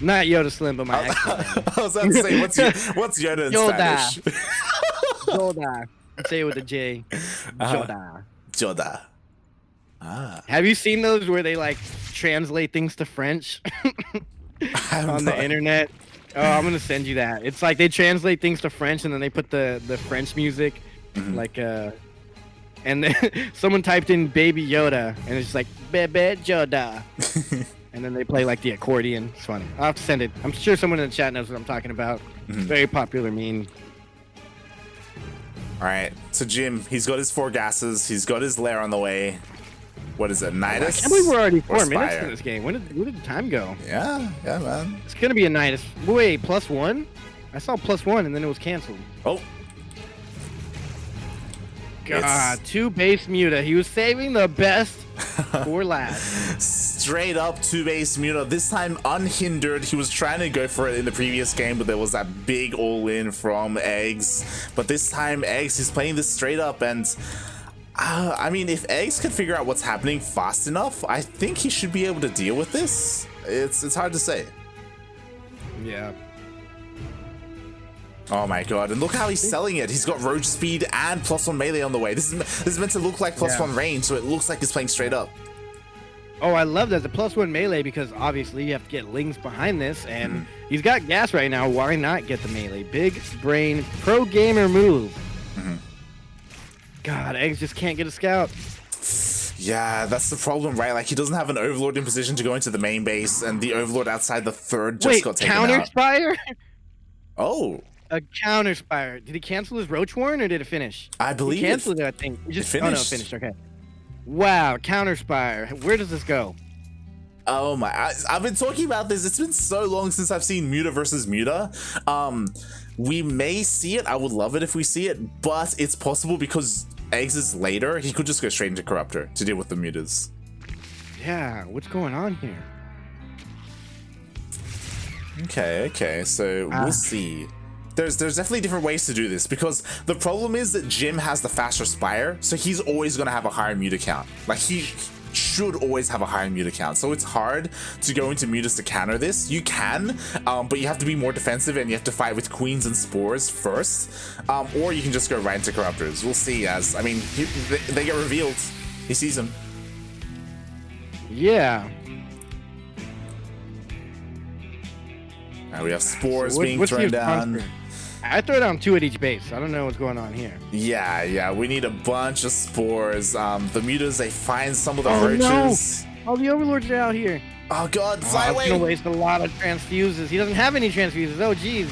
Not Yodaslim, but my actual name. I was about to say, what's Yoda in Spanish? Yoda. Say it with a J. Yoda. Have you seen those where they like translate things to French on the internet? Oh, I'm gonna send you that. It's like they translate things to French and then they put the French music, like and then someone typed in Baby Yoda and it's just like Bebe Yoda. And then they play like the accordion. It's funny. I'll have to send it. I'm sure someone in the chat knows what I'm talking about. Very popular meme. All right. So Jim, he's got his 4 gases. He's got his lair on the way. What is it, I Nidus? can't believe we're already 4 minutes Spire? in this game. Where did the time go? Yeah, man. It's gonna be a Nidus. Wait, +1? I saw +1 and then it was canceled. Oh. God, 2 base Muta. He was saving the best for last. Straight up 2 base Muta. This time unhindered. He was trying to go for it in the previous game, but there was that big all-in from eGGz. But this time eGGz is playing this straight up, and I mean, if eGGz can figure out what's happening fast enough, I think he should be able to deal with this. It's hard to say. Yeah. Oh my god, and look how he's selling it. He's got roach speed and +1 melee on the way. This is meant to look like +1 range, so it looks like he's playing straight up. Oh, I love that. The +1 melee, because obviously you have to get Lings behind this, and he's got gas right now. Why not get the melee? Big brain, pro gamer move. God, eGGz just can't get a scout. Yeah, that's the problem, right? Like, he doesn't have an Overlord in position to go into the main base, and the Overlord outside the third just got taken out. Counter Spire? Oh. A Counter Spire. Did he cancel his Roach Warren, or did it finish? I believe he canceled it, I think. He just finished. Oh, no, it finished. Okay. Wow, Counter Spire. Where does this go? Oh my, I've been talking about this. It's been so long since I've seen Muta versus Muta. We may see it. I would love it if we see it, but it's possible because eGGz is later. He could just go straight into Corruptor to deal with the Mutas. Yeah, what's going on here? Okay, so we'll see. There's definitely different ways to do this, because the problem is that Jim has the faster Spire, so he's always going to have a higher Muta count. Like, he should always have a higher Muta count, so it's hard to go into Mutas to counter this. You can, but you have to be more defensive, and you have to fight with Queens and Spores first, or you can just go right into Corruptors. We'll see, as, I mean, they get revealed. He sees them. Yeah. Now we have Spores being thrown down. I throw down 2 at each base. I don't know what's going on here. Yeah, we need a bunch of Spores. The Mutas, they find some of the No. roaches. Oh, the Overlords are out here. Oh god, fly away! He's gonna waste a lot of transfuses. He doesn't have any transfuses. Oh, jeez.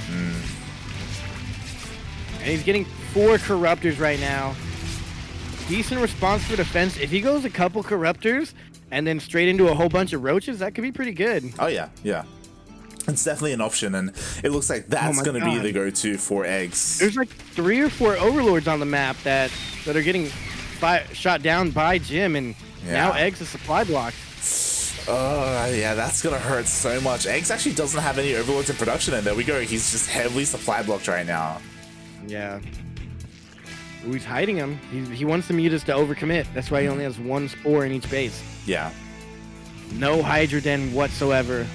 And he's getting 4 Corruptors right now. Decent response for defense. If he goes a couple Corruptors and then straight into a whole bunch of roaches, that could be pretty good. Oh yeah. It's definitely an option, and it looks like that's going to be the go-to for eGGz. There's like 3 or 4 Overlords on the map that are getting shot down by Jim, and now eGGz is supply blocked. Yeah, that's going to hurt so much. eGGz actually doesn't have any Overlords in production, and there we go. He's just heavily supply blocked right now. Yeah. Ooh, he's hiding him. He wants the Mutas to overcommit. That's why he only has 1 Spore in each base. Yeah. No Hydra Den whatsoever.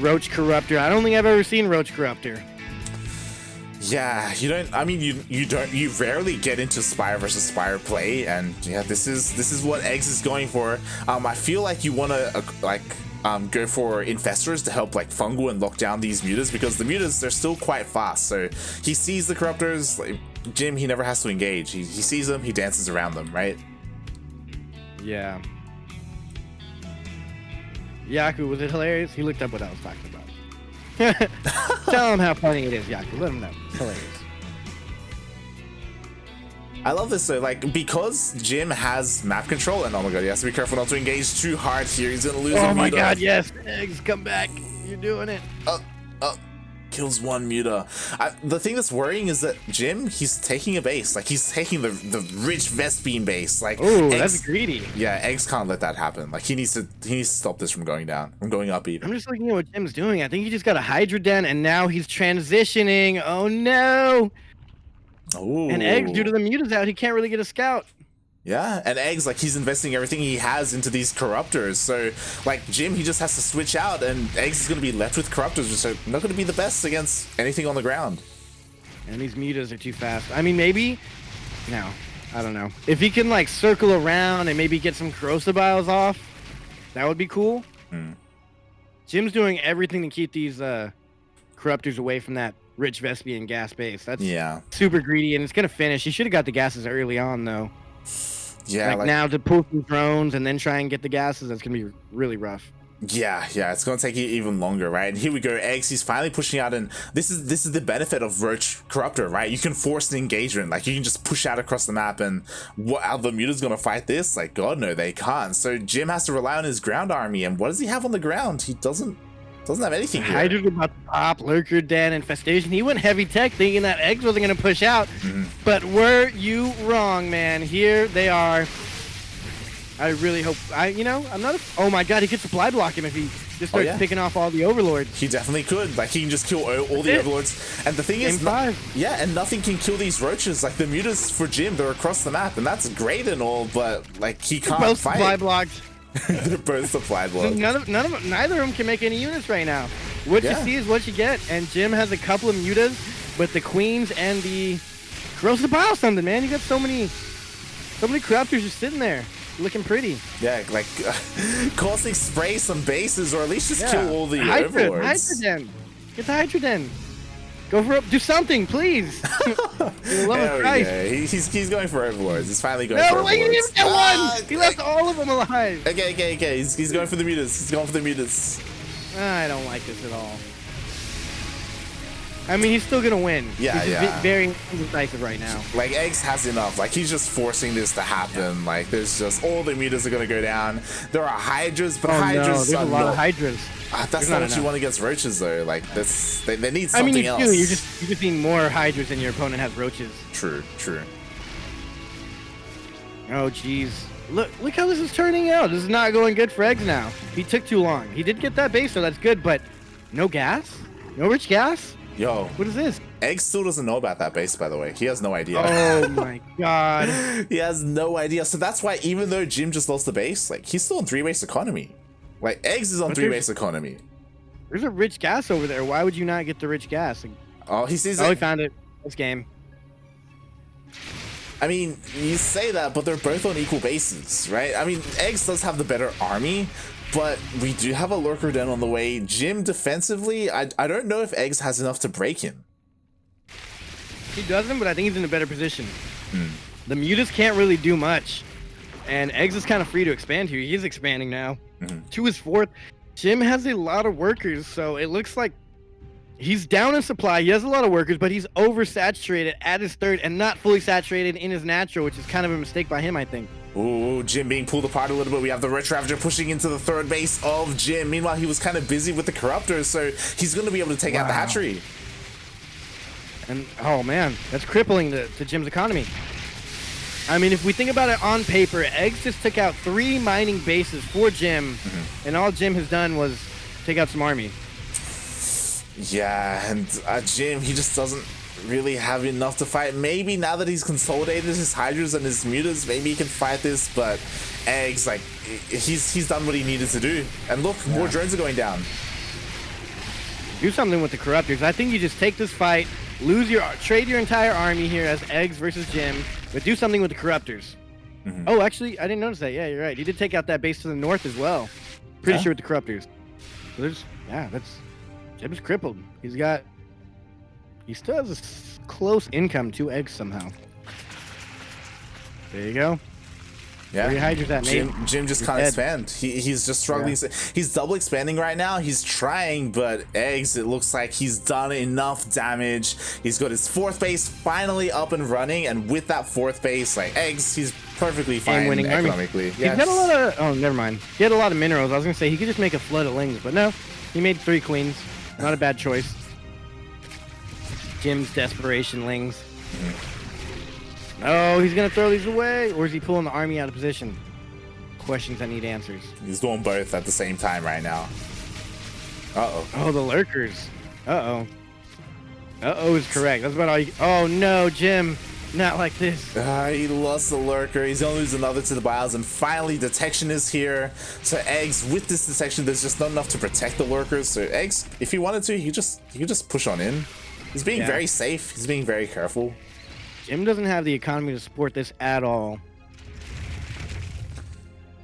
Roach Corruptor. I don't think I've ever seen Roach Corruptor. Yeah, you rarely get into Spire versus Spire play, and yeah, this is what eGGz is going for. I feel like you want to go for Infestors to help like Fungal and lock down these Mutas, because the Mutas, they're still quite fast. So he sees the Corruptors. Like, Jim, he never has to engage. He sees them, he dances around them, right? Yeah. Yaku, was it hilarious? He looked up what I was talking about. Tell him how funny it is, Yaku. Let him know. It's hilarious. I love this though, like, because Jim has map control, and oh my god, he has to be careful not to engage too hard here. He's gonna lose. Oh my god, yes, eGGz, come back. You're doing it. Kills 1 Muta. The thing that's worrying is that Jim, he's taking a base. Like, he's taking the rich Vespine base. Like, oh, that's greedy. Yeah, eGGz can't let that happen. Like, he needs to stop this from going down, from going up even. I'm just looking at what Jim's doing. I think he just got a Hydra Den, and now he's transitioning. Oh no. Oh. And eGGz, due to the Mutas out, he can't really get a scout. Yeah, and eGGz, like, he's investing everything he has into these Corruptors. So, like, Jim, he just has to switch out, and eGGz is going to be left with Corruptors, which are not going to be the best against anything on the ground. And these Mutas are too fast. I mean, maybe... No, I don't know. If he can, like, circle around and maybe get some Corrosibiles off, that would be cool. Jim's doing everything to keep these Corruptors away from that rich Vespian gas base. That's super greedy, and it's going to finish. He should have got the gases early on, though. Yeah, like now to pull some drones and then try and get the gases, that's gonna be really rough. Yeah, it's gonna take even longer, right? And here we go, eGGz, he's finally pushing out, and this is the benefit of Roach Corruptor, right? You can force an engagement, like you can just push out across the map, and what, are the mutas gonna fight this? Like, God, no, they can't. So Jim has to rely on his ground army, and what does he have on the ground? He doesn't have anything here. Hydra's about to pop, Lurker Den, Infestation. He went heavy tech thinking that eGGz wasn't gonna push out, but were you wrong, man? Here they are. I really hope, I'm not, oh my God, he could supply block him if he just starts picking off all the overlords. He definitely could, like he can just kill all the overlords. And the thing is, and nothing can kill these roaches. Like the mutas for Jim, they're across the map, and that's great and all, but like he can't both fight. Supply blocked. They're both supply blocked. Neither of them can make any units right now. What you see is what you get, and Jim has a couple of mutas, but the queens and the corrosive pile something, man. You got so many corruptors just sitting there. Looking pretty. Yeah, like caustic spray some bases, or at least just kill all the overlords. Hydrogen. Get the Hydrogen. Go for it. Do something, please. He's going for overlords. He's finally going for overlords. No, he didn't get one. He left all of them alive. Okay. He's going for the mutas. He's going for the mutas. I don't like this at all. I mean, he's still gonna win. He's very indecisive right now. Like eGGz has enough. Like he's just forcing this to happen. Like there's just all the mutas are gonna go down. There are Hydras, but Hydras. There's a lot of Hydras. That's not what you want against roaches, though. Like this, they need something else. You just need more Hydras than your opponent has roaches. True. Oh jeez. Look how this is turning out. This is not going good for eGGz now. He took too long. He did get that base, so that's good. But no gas, no rich gas. Yo, what is this? eGGz still doesn't know about that base, by the way. He has no idea. Oh my God. He has no idea. So that's why even though Jim just lost the base, like he's still on 3-base economy. Like eGGz is on 3-base economy. There's a rich gas over there. Why would you not get the rich gas? Oh, he sees it. Oh, he found it. This game. I mean, you say that, but they're both on equal bases, right? I mean, eGGz does have the better army, but we do have a Lurker Den on the way. Jim defensively, I don't know if eGGz has enough to break him. He doesn't, but I think he's in a better position. The mutas can't really do much, and eGGz is kind of free to expand here. He's expanding now to his 4th. Jim has a lot of workers, so it looks like he's down in supply. He has a lot of workers, but he's oversaturated at his 3rd and not fully saturated in his natural, which is kind of a mistake by him, I think. Ooh, Jim being pulled apart a little bit. We have the Red Ravager pushing into the 3rd base of Jim. Meanwhile, he was kind of busy with the Corruptors, so he's going to be able to take out the hatchery. And, oh man, that's crippling to Jim's economy. I mean, if we think about it on paper, eGGz just took out 3 mining bases for Jim, and all Jim has done was take out some army. Yeah, and Jim, he just doesn't really have enough to fight. Maybe now that he's consolidated his Hydras and his mutas, maybe he can fight this, but eGGz, like, he's done what he needed to do. And look, more drones are going down. Do something with the Corruptors. I think you just take this fight, trade your entire army here as eGGz versus Jim, but do something with the Corruptors. Oh, actually, I didn't notice that. Yeah, you're right. He did take out that base to the north as well. Pretty sure with the Corruptors. So Jim's crippled. He still has a close income to eGGz somehow. There you go. Yeah, where your Hydras at, mate? Jim just can't expand. He's just struggling. Yeah. He's double expanding right now. He's trying, but eGGz, it looks like he's done enough damage. He's got his 4th base finally up and running, and with that 4th base, like eGGz, he's perfectly fine winning economically. He's got a lot of. Oh, never mind. He had a lot of minerals. I was gonna say he could just make a flood of lings, but no, he made 3 queens. Not a bad choice. Jim's desperation lings. Oh, he's gonna throw these away, or is he pulling the army out of position? Questions that need answers. He's doing both at the same time right now. Oh, the lurkers. Is correct. That's about all you... Oh no, Jim. Not like this. He lost the lurker. He's gonna lose another to the bios, and finally detection is here. So eGGz, with this detection, there's just not enough to protect the lurkers. So eGGz, if he wanted to, he could just push on in. He's being very safe. He's being very careful. Jim doesn't have the economy to support this at all.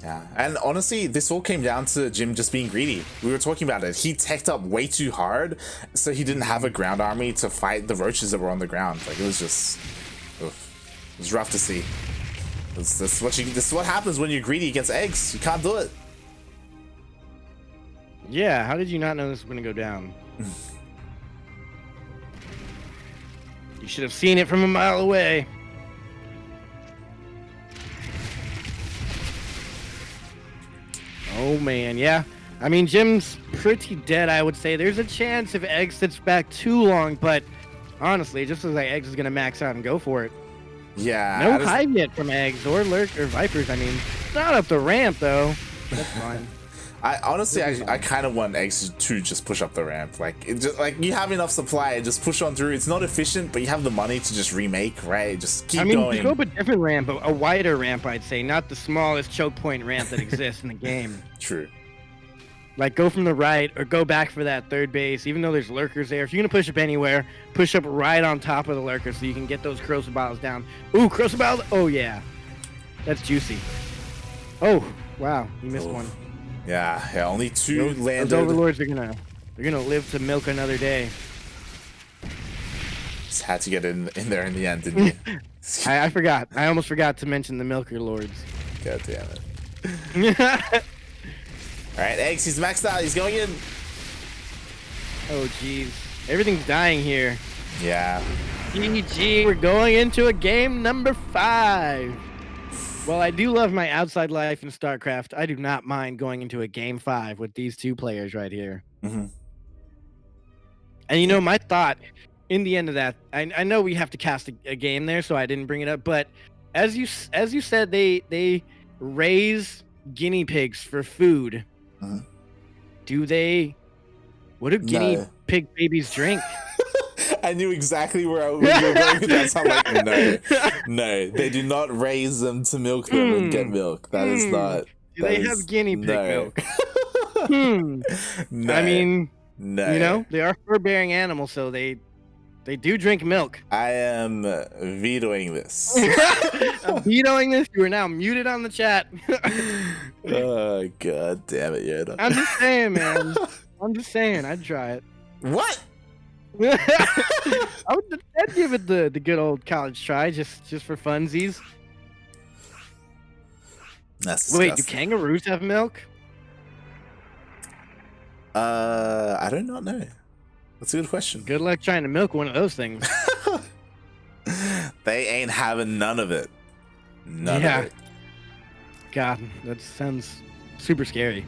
Yeah, and honestly, this all came down to Jim just being greedy. We were talking about it. He teched up way too hard, so he didn't have a ground army to fight the roaches that were on the ground. Like, it was just... It was rough to see. This is what happens when you're greedy against eGGz. You can't do it. Yeah, how did you not know this was gonna go down? You should have seen it from a mile away. Oh man, yeah. I mean, Jim's pretty dead, I would say. There's a chance if Egg sits back too long, but honestly, just as like Eggs is gonna max out and go for it. Yeah. No hive yet from Eggs or Lurk or Vipers. I mean, not up the ramp though. That's fine. I honestly, I kind of want Eggs to just push up the ramp. Like, you have enough supply, just push on through. It's not efficient, but you have the money to just remake, right? Just keep going. Just go up a different ramp, a wider ramp, I'd say, not the smallest choke point ramp that exists in the game. True. Like, go from the right or go back for that third base, even though there's lurkers there. If you're going to push up anywhere, push up right on top of the lurkers so you can get those corrosive bottles down. Ooh, corrosive bottles. Oh, yeah. That's juicy. Oh, wow. You missed one. Yeah, only 2 landed. Those overlords are gonna live to milk another day. Just had to get in there in the end, didn't you? I forgot. I almost forgot to mention the milker lords. God damn it. Alright, Eggs, he's maxed out. He's going in. Oh, jeez. Everything's dying here. Yeah. GG, we're going into a game number 5. Well, I do love my outside life in StarCraft. I do not mind going into a game 5 with these 2 players right here. Mm-hmm. And you know, my thought in the end of that, I know we have to cast a game there, so I didn't bring it up. But as you said, they raise guinea pigs for food. Mm-hmm. What do guinea pig babies drink? I knew exactly where you were going with that. So I'm like, no, they do not raise them to milk them and get milk. That is not. Do they have guinea pig milk? No. I mean, no. You know, they are fur-bearing animals, so they do drink milk. I am vetoing this. I'm vetoing this. You are now muted on the chat. Oh, god damn it, Yoda. I'm just saying, man. I'm just saying. I'd try it. What? I'd give it the good old college try, just for funsies. That's disgusting. Wait, do kangaroos have milk? I do not know. That's a good question. Good luck trying to milk one of those things. They ain't having none of it. None of it. God, that sounds super scary.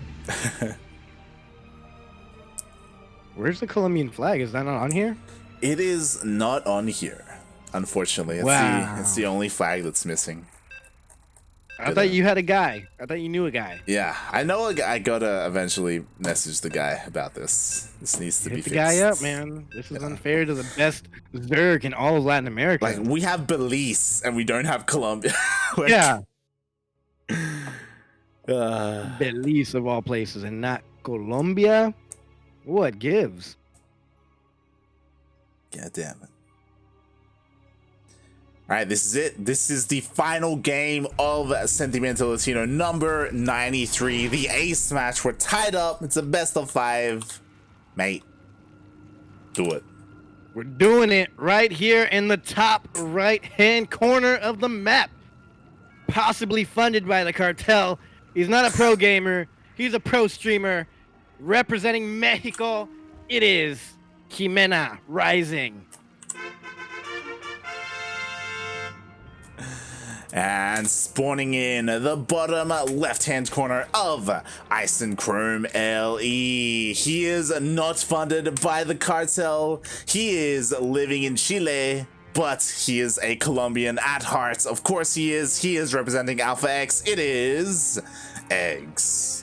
Where's the Colombian flag? Is that not on here? It is not on here, unfortunately. It's the only flag that's missing. I thought you had a guy. I thought you knew a guy. Yeah, I know a guy. I gotta eventually message the guy about this. This needs to be fixed. fixed. Hit the guy up, man. This is unfair to the best Zerg in all of Latin America. Like, we have Belize and we don't have Colombia. Yeah. Belize of all places and not Colombia. What gives? God damn it. All right, this is it. This is the final game of Sentimiento Latino number 93. The ace match. We're tied up. It's a best of 5. Mate, do it. We're doing it right here in the top right-hand corner of the map. Possibly funded by the cartel. He's not a pro gamer. He's a pro streamer. Representing Mexico, it is JimRising. And spawning in the bottom left-hand corner of Ice and Chrome LE. He is not funded by the cartel. He is living in Chile, but he is a Colombian at heart. Of course he is. He is representing Alpha X. It is Eggs.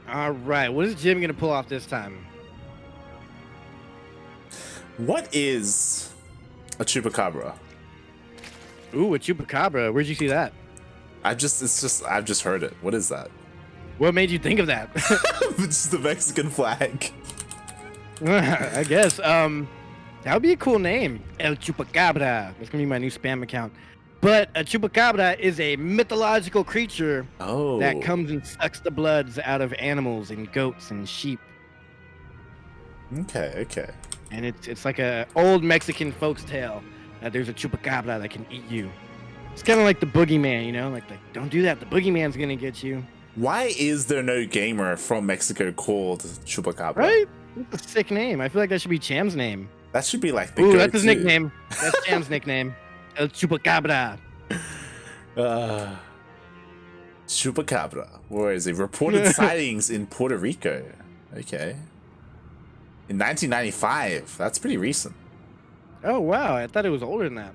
All right, what is Jim gonna pull off this time? What is a chupacabra? Ooh, a chupacabra. Where'd you see that? I've just heard it. What is that? What made you think of that? It's the Mexican flag. I guess. That would be a cool name. El Chupacabra. That's gonna be my new spam account. But a chupacabra is a mythological creature that comes and sucks the bloods out of animals and goats and sheep. Okay. And it's like a old Mexican folktale that there's a chupacabra that can eat you. It's kind of like the boogeyman, you know? Like, don't do that. The boogeyman's gonna get you. Why is there no gamer from Mexico called Chupacabra? Right? That's a sick name. I feel like that should be Cham's name. That should be like the Ooh, go-to. that's his nickname. That's Cham's nickname. El Chupacabra. Chupacabra. Where is it? Reported sightings in Puerto Rico. Okay. In 1995. That's pretty recent. Oh, wow. I thought it was older than that.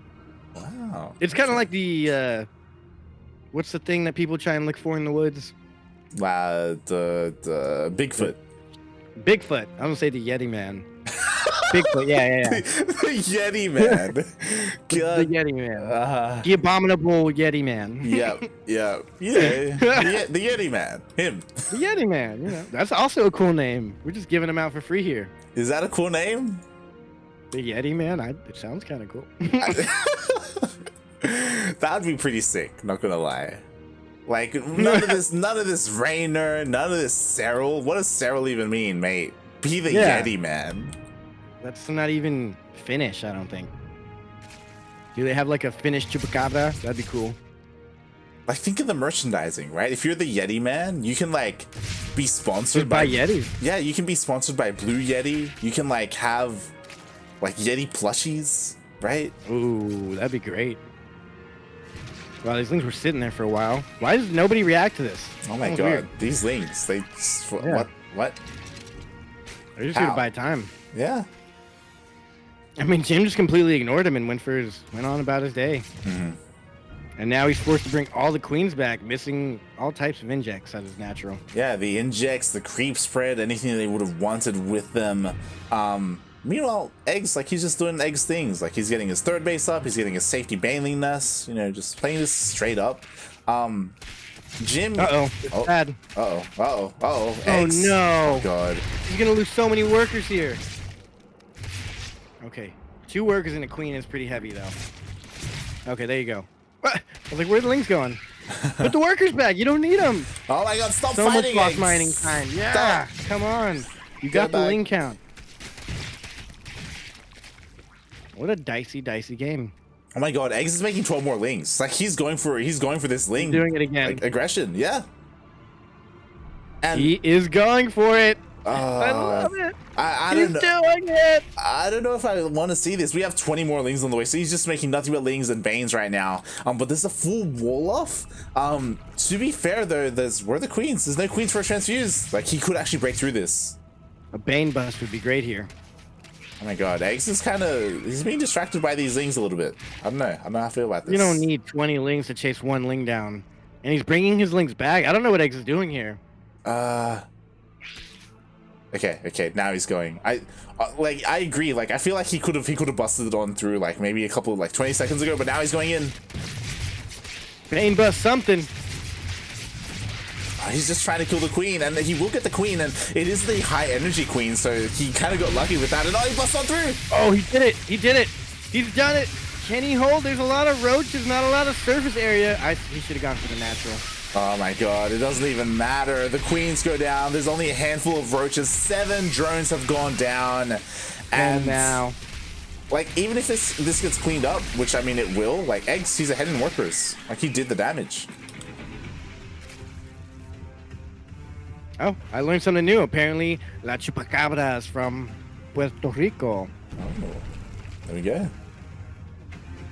Wow. It's kind of like the, what's the thing that people try and look for in the woods? The Bigfoot. Bigfoot. I'm going to say the Yeti Man. Bigfoot, yeah. The Yeti Man. The Yeti Man. The abominable Yeti Man. Yeah. The Yeti Man. Him. The Yeti Man, you know. That's also a cool name. We're just giving him out for free here. Is that a cool name? The Yeti Man? It sounds kind of cool. That would be pretty sick, not gonna lie. Like, none of this Rainer, none of this Cyril. What does Cyril even mean, mate? Be the Yeti Man. That's not even Finnish, I don't think. Do they have like a Finnish chupacabra? That'd be cool. Like, think of the merchandising, right? If you're the Yeti Man, you can like be sponsored by Yeti. Yeah, you can be sponsored by Blue Yeti. You can like have like Yeti plushies, right? Ooh, that'd be great. Wow, these links were sitting there for a while. Why does nobody react to this? Oh my god, weird. These links, what? They're just here to buy time. Yeah. I mean, Jim just completely ignored him and went on about his day. Mm-hmm. And now he's forced to bring all the queens back, missing all types of injects that is natural. Yeah, the injects, the creep spread, anything they would have wanted with them. Meanwhile, Eggs, like, he's just doing Eggs things. Like, he's getting his third base up, he's getting his safety baneling nest, you know, just playing this straight up. Jim. It's bad. Eggs. Oh no. Oh god. He's gonna lose so many workers here. Okay. 2 workers and a queen is pretty heavy though. Okay, there you go. What? I was like, where are the links going? Put the workers back. You don't need them. Oh my god, stop so fighting much boss Eggs. mining time. Yeah, come on. You got the link count. What a dicey game. Oh my god, Eggs is making 12 more links. Like, he's going for this ling. He's doing it again. Like, aggression, yeah. And he is going for it. I love it. I don't know. He's doing it. I don't know if I want to see this. We have 20 more lings on the way, so he's just making nothing but lings and banes right now. But there's a full wall off. To be fair though, where are the queens? There's no queens for a transfuse. Like, he could actually break through this. A bane bust would be great here. Oh my god, Eggs is he's being distracted by these lings a little bit. I don't know how I feel about this. You don't need 20 lings to chase 1 ling down. And he's bringing his lings back. I don't know what Eggs is doing here. Okay, now he's going. I agree. Like, I feel like he could have busted it on through like maybe a couple like 20 seconds ago, but now he's going in. Bane bust something. He's just trying to kill the queen, and he will get the queen, and it is the high energy queen, so he kind of got lucky with that, and he busts on through. Oh, he did it. He's done it. Can he hold? There's a lot of roaches, not a lot of surface area. He should have gone for the natural. Oh my god, it doesn't even matter. The queens go down. There's only a handful of roaches. 7 drones have gone down. And now, like, even if this gets cleaned up, which I mean it will, like, Eggs, he's ahead in workers. Like, he did the damage. Oh, I learned something new. Apparently, La Chupacabra is from Puerto Rico. Oh, there we go.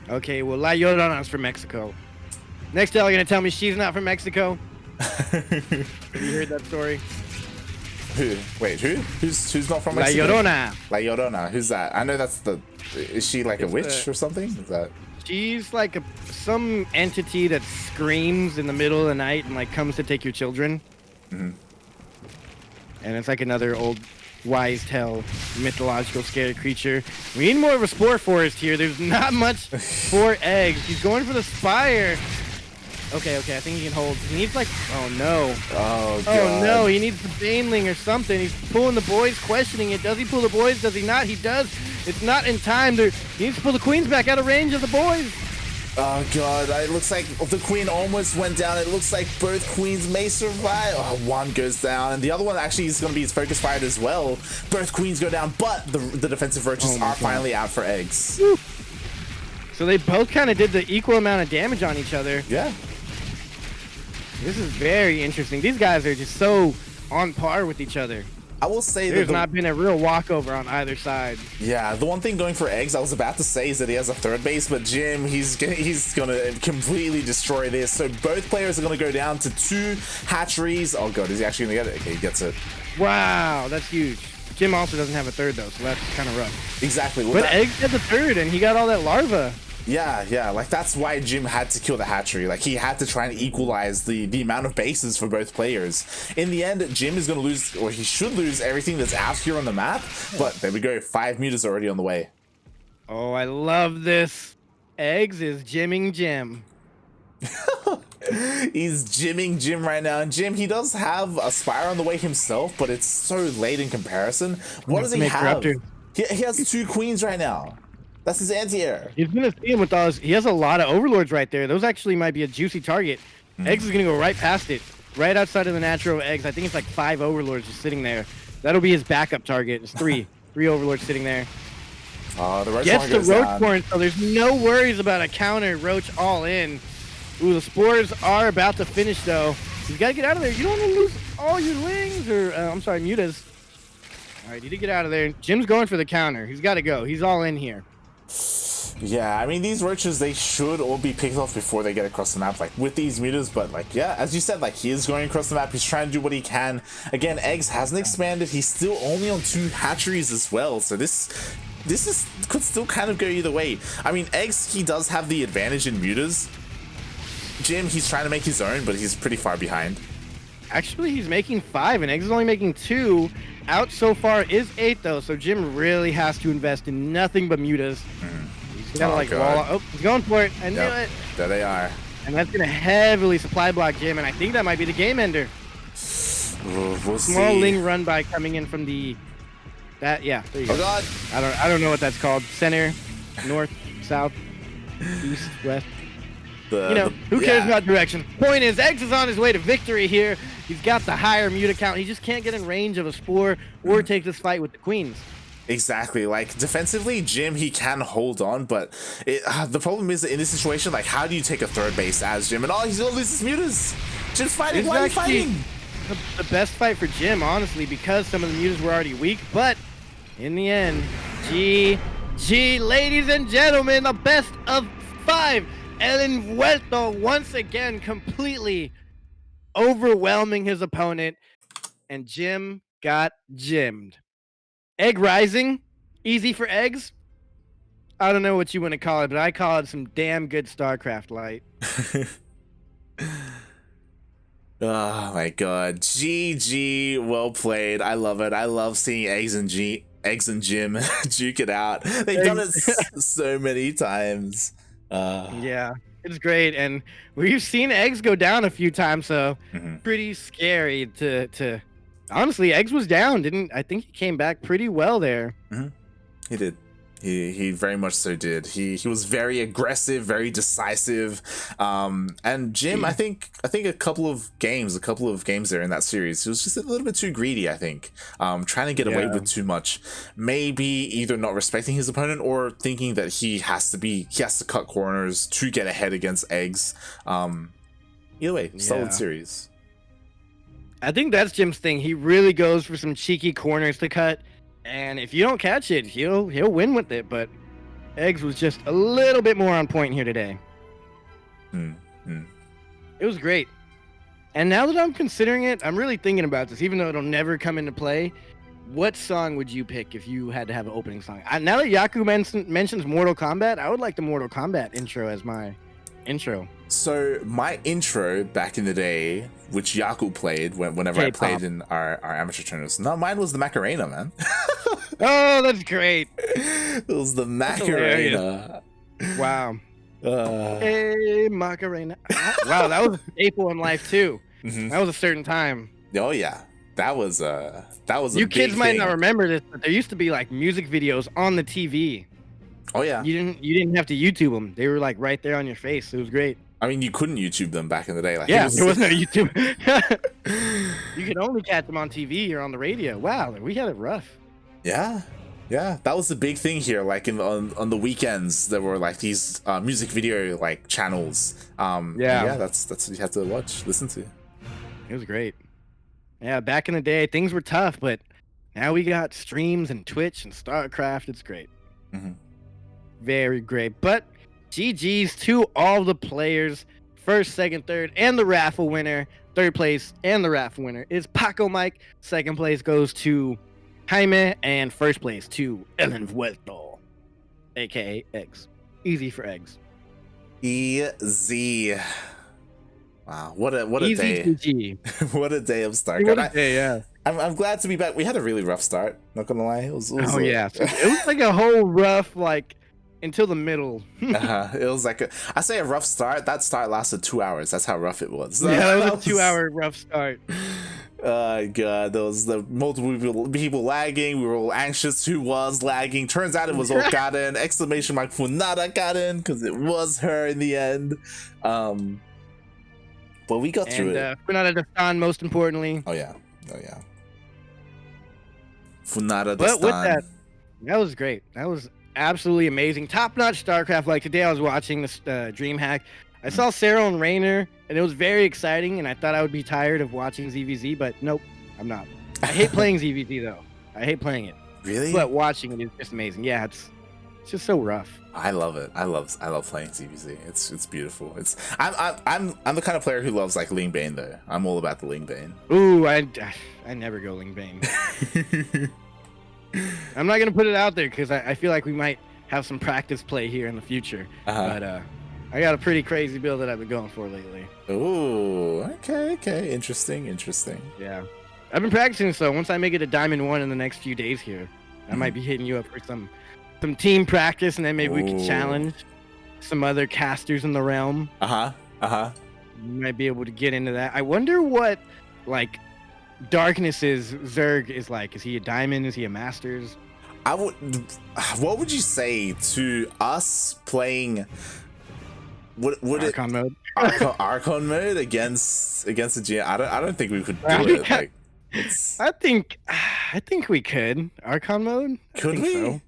Okay, well, La Llorona is from Mexico. Next tell, you're gonna tell me she's not from Mexico? Have you heard that story? Who? Wait, who? Who's not from Mexico? La Llorona. La Llorona. Who's that? I know that's is she like a witch or something? Is that? She's like some entity that screams in the middle of the night and like comes to take your children. Mm-hmm. And it's like another old wise tale, mythological scary creature. We need more of a spore forest here. There's not much for Eggs. He's going for the spire. Okay, I think he can hold. He needs like, oh no. Oh god. Oh no, he needs the baneling or something. He's pulling the boys, questioning it. Does he pull the boys? Does he not? He does. It's not in time. He needs to pull the queens back out of range of the boys. Oh god, it looks like the queen almost went down. It looks like both queens may survive. Oh, one goes down, and the other one actually is going to be his focus fired as well. Both queens go down, but the defensive roaches are finally out for Eggs. Woo. So they both kind of did the equal amount of damage on each other. Yeah. This is very interesting. These guys are just so on par with each other. I will say there's not been a real walkover on either side. Yeah, the one thing going for eGGz, I was about to say, is that he has a third base, but Jim, he's gonna completely destroy this. So both players are gonna go down to 2 hatcheries. Oh god, is he actually gonna get it? Okay, he gets it. Wow, that's huge. Jim also doesn't have a third though, so that's kind of rough. Exactly. Well, but eGGz had the third, and he got all that larva. Yeah, like that's why Jim had to kill the hatchery. Like he had to try and equalize the amount of bases for both players. In the end, Jim is going to lose, or he should lose, everything that's out here on the map. But there we go, 5 meters already on the way. Oh, I love this. eGGz is jimming Jim. He's jimming Jim right now, and Jim, he does have a Spire on the way himself, but it's so late in comparison. What does he have? He has 2 queens right now. That's his anti-air. He's gonna see him with those. He has a lot of overlords right there. Those actually might be a juicy target. eGGz is gonna go right past it, right outside of the natural eGGz. I think it's like 5 overlords just sitting there. That'll be his backup target. It's 3 overlords sitting there. The Roach gets the Roach Horn, so there's no worries about a counter Roach all in. Ooh, the spores are about to finish though. You gotta get out of there. You don't want to lose all your lings, or I'm sorry, mutas. All right, you need to get out of there. Jim's going for the counter. He's got to go. He's all in here. Yeah, I mean, these roaches, they should all be picked off before they get across the map, like with these mutas. But like, yeah, as you said, like he is going across the map. He's trying to do what he can. Again, eGGz hasn't expanded. He's still only on 2 hatcheries as well. So this could still kind of go either way. I mean, eGGz, he does have the advantage in mutas. Jim, he's trying to make his own, but he's pretty far behind. Actually, he's making 5, and eGGz is only making 2. Out so far is 8 though, so Jim really has to invest in nothing but mutas. He's got like wall. Oh, he's going for it. I knew it. There they are. And that's gonna heavily supply block Jim, and I think that might be the game ender. We'll Small see. Ling run by coming in from the there you go. Oh god. I don't know what that's called. Center, north, south, east, west. Who cares about direction? Point is, eGGz is on his way to victory here. He's got the higher muta count. He just can't get in range of a spore or take this fight with the queens. Exactly. Like defensively, Jim, he can hold on, but the problem is in this situation, like how do you take a third base as Jim? And he's gonna lose his mutas. Jim's fighting. Why are you fighting? The best fight for Jim, honestly, because some of the mutas were already weak. But in the end, GG, ladies and gentlemen, the best of 5. El Envuelto once again completely overwhelming his opponent, and Jim got gymmed. eGGrising, easy for eGGz. I don't know what you want to call it, but I call it some damn good StarCraft light. Oh my god, GG, well played. I love it. I love seeing eGGz and Jim duke it out. They've done it so many times. Yeah, it's great, and we've seen eGGz go down a few times, so pretty scary to honestly. eGGz was down, I think he came back pretty well there. He did. He very much so did. He was very aggressive, very decisive. And Jim, I think a couple of games there in that series, he was just a little bit too greedy, I think. Trying to get away with too much. Maybe either not respecting his opponent or thinking that he has to cut corners to get ahead against eGGz. Either way, solid series. I think that's Jim's thing. He really goes for some cheeky corners to cut. And if you don't catch it, he'll win with it. But eGGz was just a little bit more on point here today. It was great. And now that I'm considering it, I'm really thinking about this, even though it'll never come into play. What song would you pick if you had to have an opening song? Now that Yaku mentions Mortal Kombat, I would like the Mortal Kombat intro as my intro. So my intro back in the day, which Yaku played whenever I played in our amateur tournaments. No, mine was the Macarena, man. Oh, that's great. It was the Macarena. Wow. Hey, Macarena. Wow, that was a staple in life too. That was a certain time. Oh yeah, that was a you kids might not remember this, but there used to be like music videos on the TV. Oh yeah. You didn't have to YouTube them. They were like right there on your face. It was great. I mean, you couldn't YouTube them back in the day. Like, yeah, there was no YouTube. You could only catch them on TV or on the radio. Wow, we had it rough. Yeah. Yeah, that was the big thing here. Like on the weekends, there were like these music video like channels. Yeah, that's what you have to watch, listen to. It was great. Yeah, back in the day, things were tough, but now we got streams and Twitch and StarCraft. It's great. Very great. But GG's to all the players. First, second, third, and the raffle winner. Third place and the raffle winner is Paco Mike. Second place goes to Jaime, and first place to Ellen Vuelto, aka Eggs. Easy for Eggs. EZ. Wow, what a Easy day! What a day of StarCraft. What a day, yeah. I'm glad to be back. We had a really rough start. Not gonna lie. It was yeah. It was like a whole rough until the middle. It was like I say a rough start. That start lasted 2 hours. That's how rough it was. Yeah, that was a 2-hour rough start. God, there was the multiple people lagging. We were all anxious. Who was lagging? Turns out it was all Karen! Exclamation mark Funada Karen, because it was her in the end. But we got through it. Funada Dastan, most importantly. Oh yeah. Funada Dastan. But with that was great. That was absolutely amazing. Top-notch StarCraft. Like today I was watching this DreamHack. I saw Sarah and Rainer, and it was very exciting, and I thought I would be tired of watching ZvZ, but nope, I'm not. I hate playing ZvZ, though. I hate playing it. Really? But watching it is just amazing. Yeah, it's just so rough. I love it. I love playing ZvZ. It's beautiful. I'm the kind of player who loves like Ling Bane though. I'm all about the Ling Bane. Ooh, I never go Ling Bane. I'm not gonna put it out there because I feel like we might have some practice play here in the future. But I got a pretty crazy build that I've been going for lately. Ooh, okay, interesting. Yeah, I've been practicing, so once I make it a Diamond 1 in the next few days here, I might be hitting you up for some team practice, and then maybe we could challenge some other casters in the realm. You might be able to get into that. I wonder what Darkness's Zerg is like. Is he a Diamond? Is he a Masters? What would you say to us playing? Would Archon mode? Archon mode against the GM? I don't think we could do it. I think we could. Archon mode? Could we? So.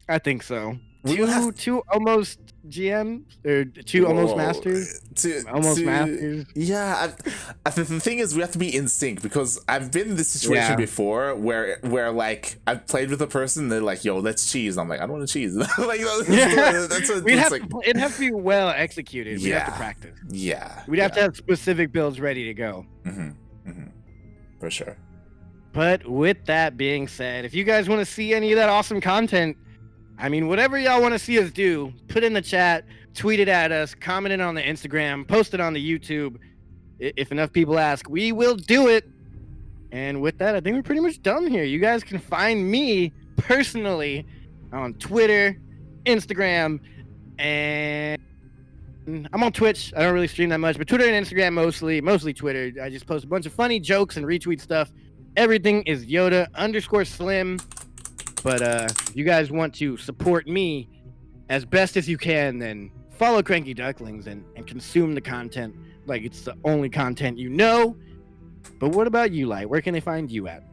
I think so. Two almost GMs or two almost masters. Masters. Yeah, the thing is, we have to be in sync because I've been in this situation before where like I've played with a person, they're like, "Yo, let's cheese." I'm like, "I don't want to cheese." It'd have to be well executed. We'd have to practice. Yeah, we'd have to have specific builds ready to go. For sure. But with that being said, if you guys want to see any of that awesome content, I mean, whatever y'all want to see us do, put in the chat, tweet it at us, comment it on the Instagram, post it on the YouTube. If enough people ask, we will do it. And with that, I think we're pretty much done here. You guys can find me personally on Twitter, Instagram, and I'm on Twitch. I don't really stream that much, but Twitter and Instagram mostly Twitter. I just post a bunch of funny jokes and retweet stuff. Everything is Yoda_Slim. But if you guys want to support me as best as you can, then follow CranKy Ducklings and consume the content like it's the only content you know. But what about you, Light? Where can they find you at?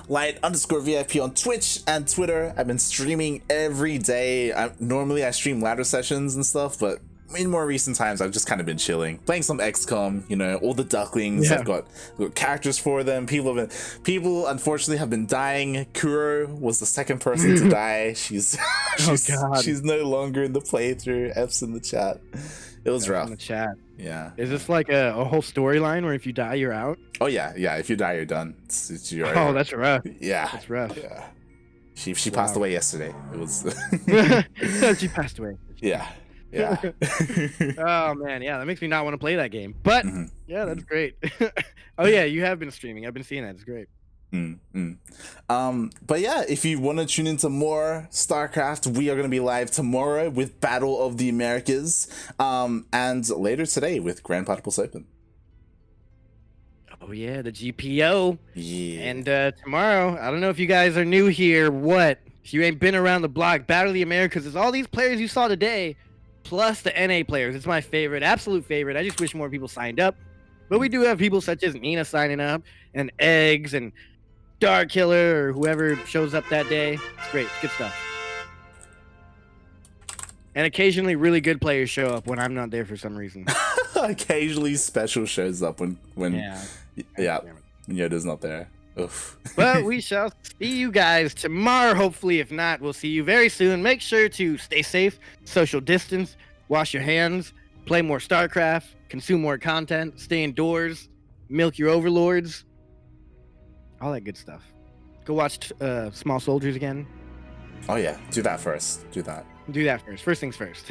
Light_VIP on Twitch and Twitter. I've been streaming every day. Normally I stream ladder sessions and stuff, but in more recent times I've just kind of been chilling, playing some XCOM. You know, all the Ducklings. I've got characters for them. People unfortunately have been dying. Kuro was the second person to die. She's no longer in the playthrough. F's in the chat. It was rough. In the chat. Yeah. Is this like a whole storyline where if you die you're out? Oh yeah. If you die you're done. It's your. Oh, that's rough. Yeah. That's rough. Yeah. She passed away yesterday. It was. She passed away. Yeah. Oh man, yeah, that makes me not want to play that game. But yeah, that's great. Oh yeah, you have been streaming. I've been seeing that. It's great. But yeah, if you want to tune into more StarCraft, we are going to be live tomorrow with Battle of the Americas, and later today with Grand Platypus Open. Oh yeah, the GPO. Yeah. And tomorrow, I don't know if you guys are new here. If you ain't been around the block, Battle of the Americas is all these players you saw today, plus the NA players. It's my favorite, absolute favorite. I just wish more people signed up. But we do have people such as Nina signing up, and Eggs, and Star Killer or whoever shows up that day. It's great. It's good stuff. And occasionally really good players show up when I'm not there for some reason. Occasionally special shows up when yeah. Yoda's not there. Oof. But we shall see you guys tomorrow, hopefully. If not, we'll see you very soon. Make sure to stay safe, social distance, wash your hands, play more StarCraft, consume more content, stay indoors, milk your overlords, all that good stuff. Go watch Small Soldiers again. Oh yeah, do that first. Do that. Do that first. First things first.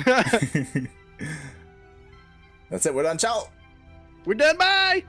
That's it. We're done. Ciao. We're done. Bye.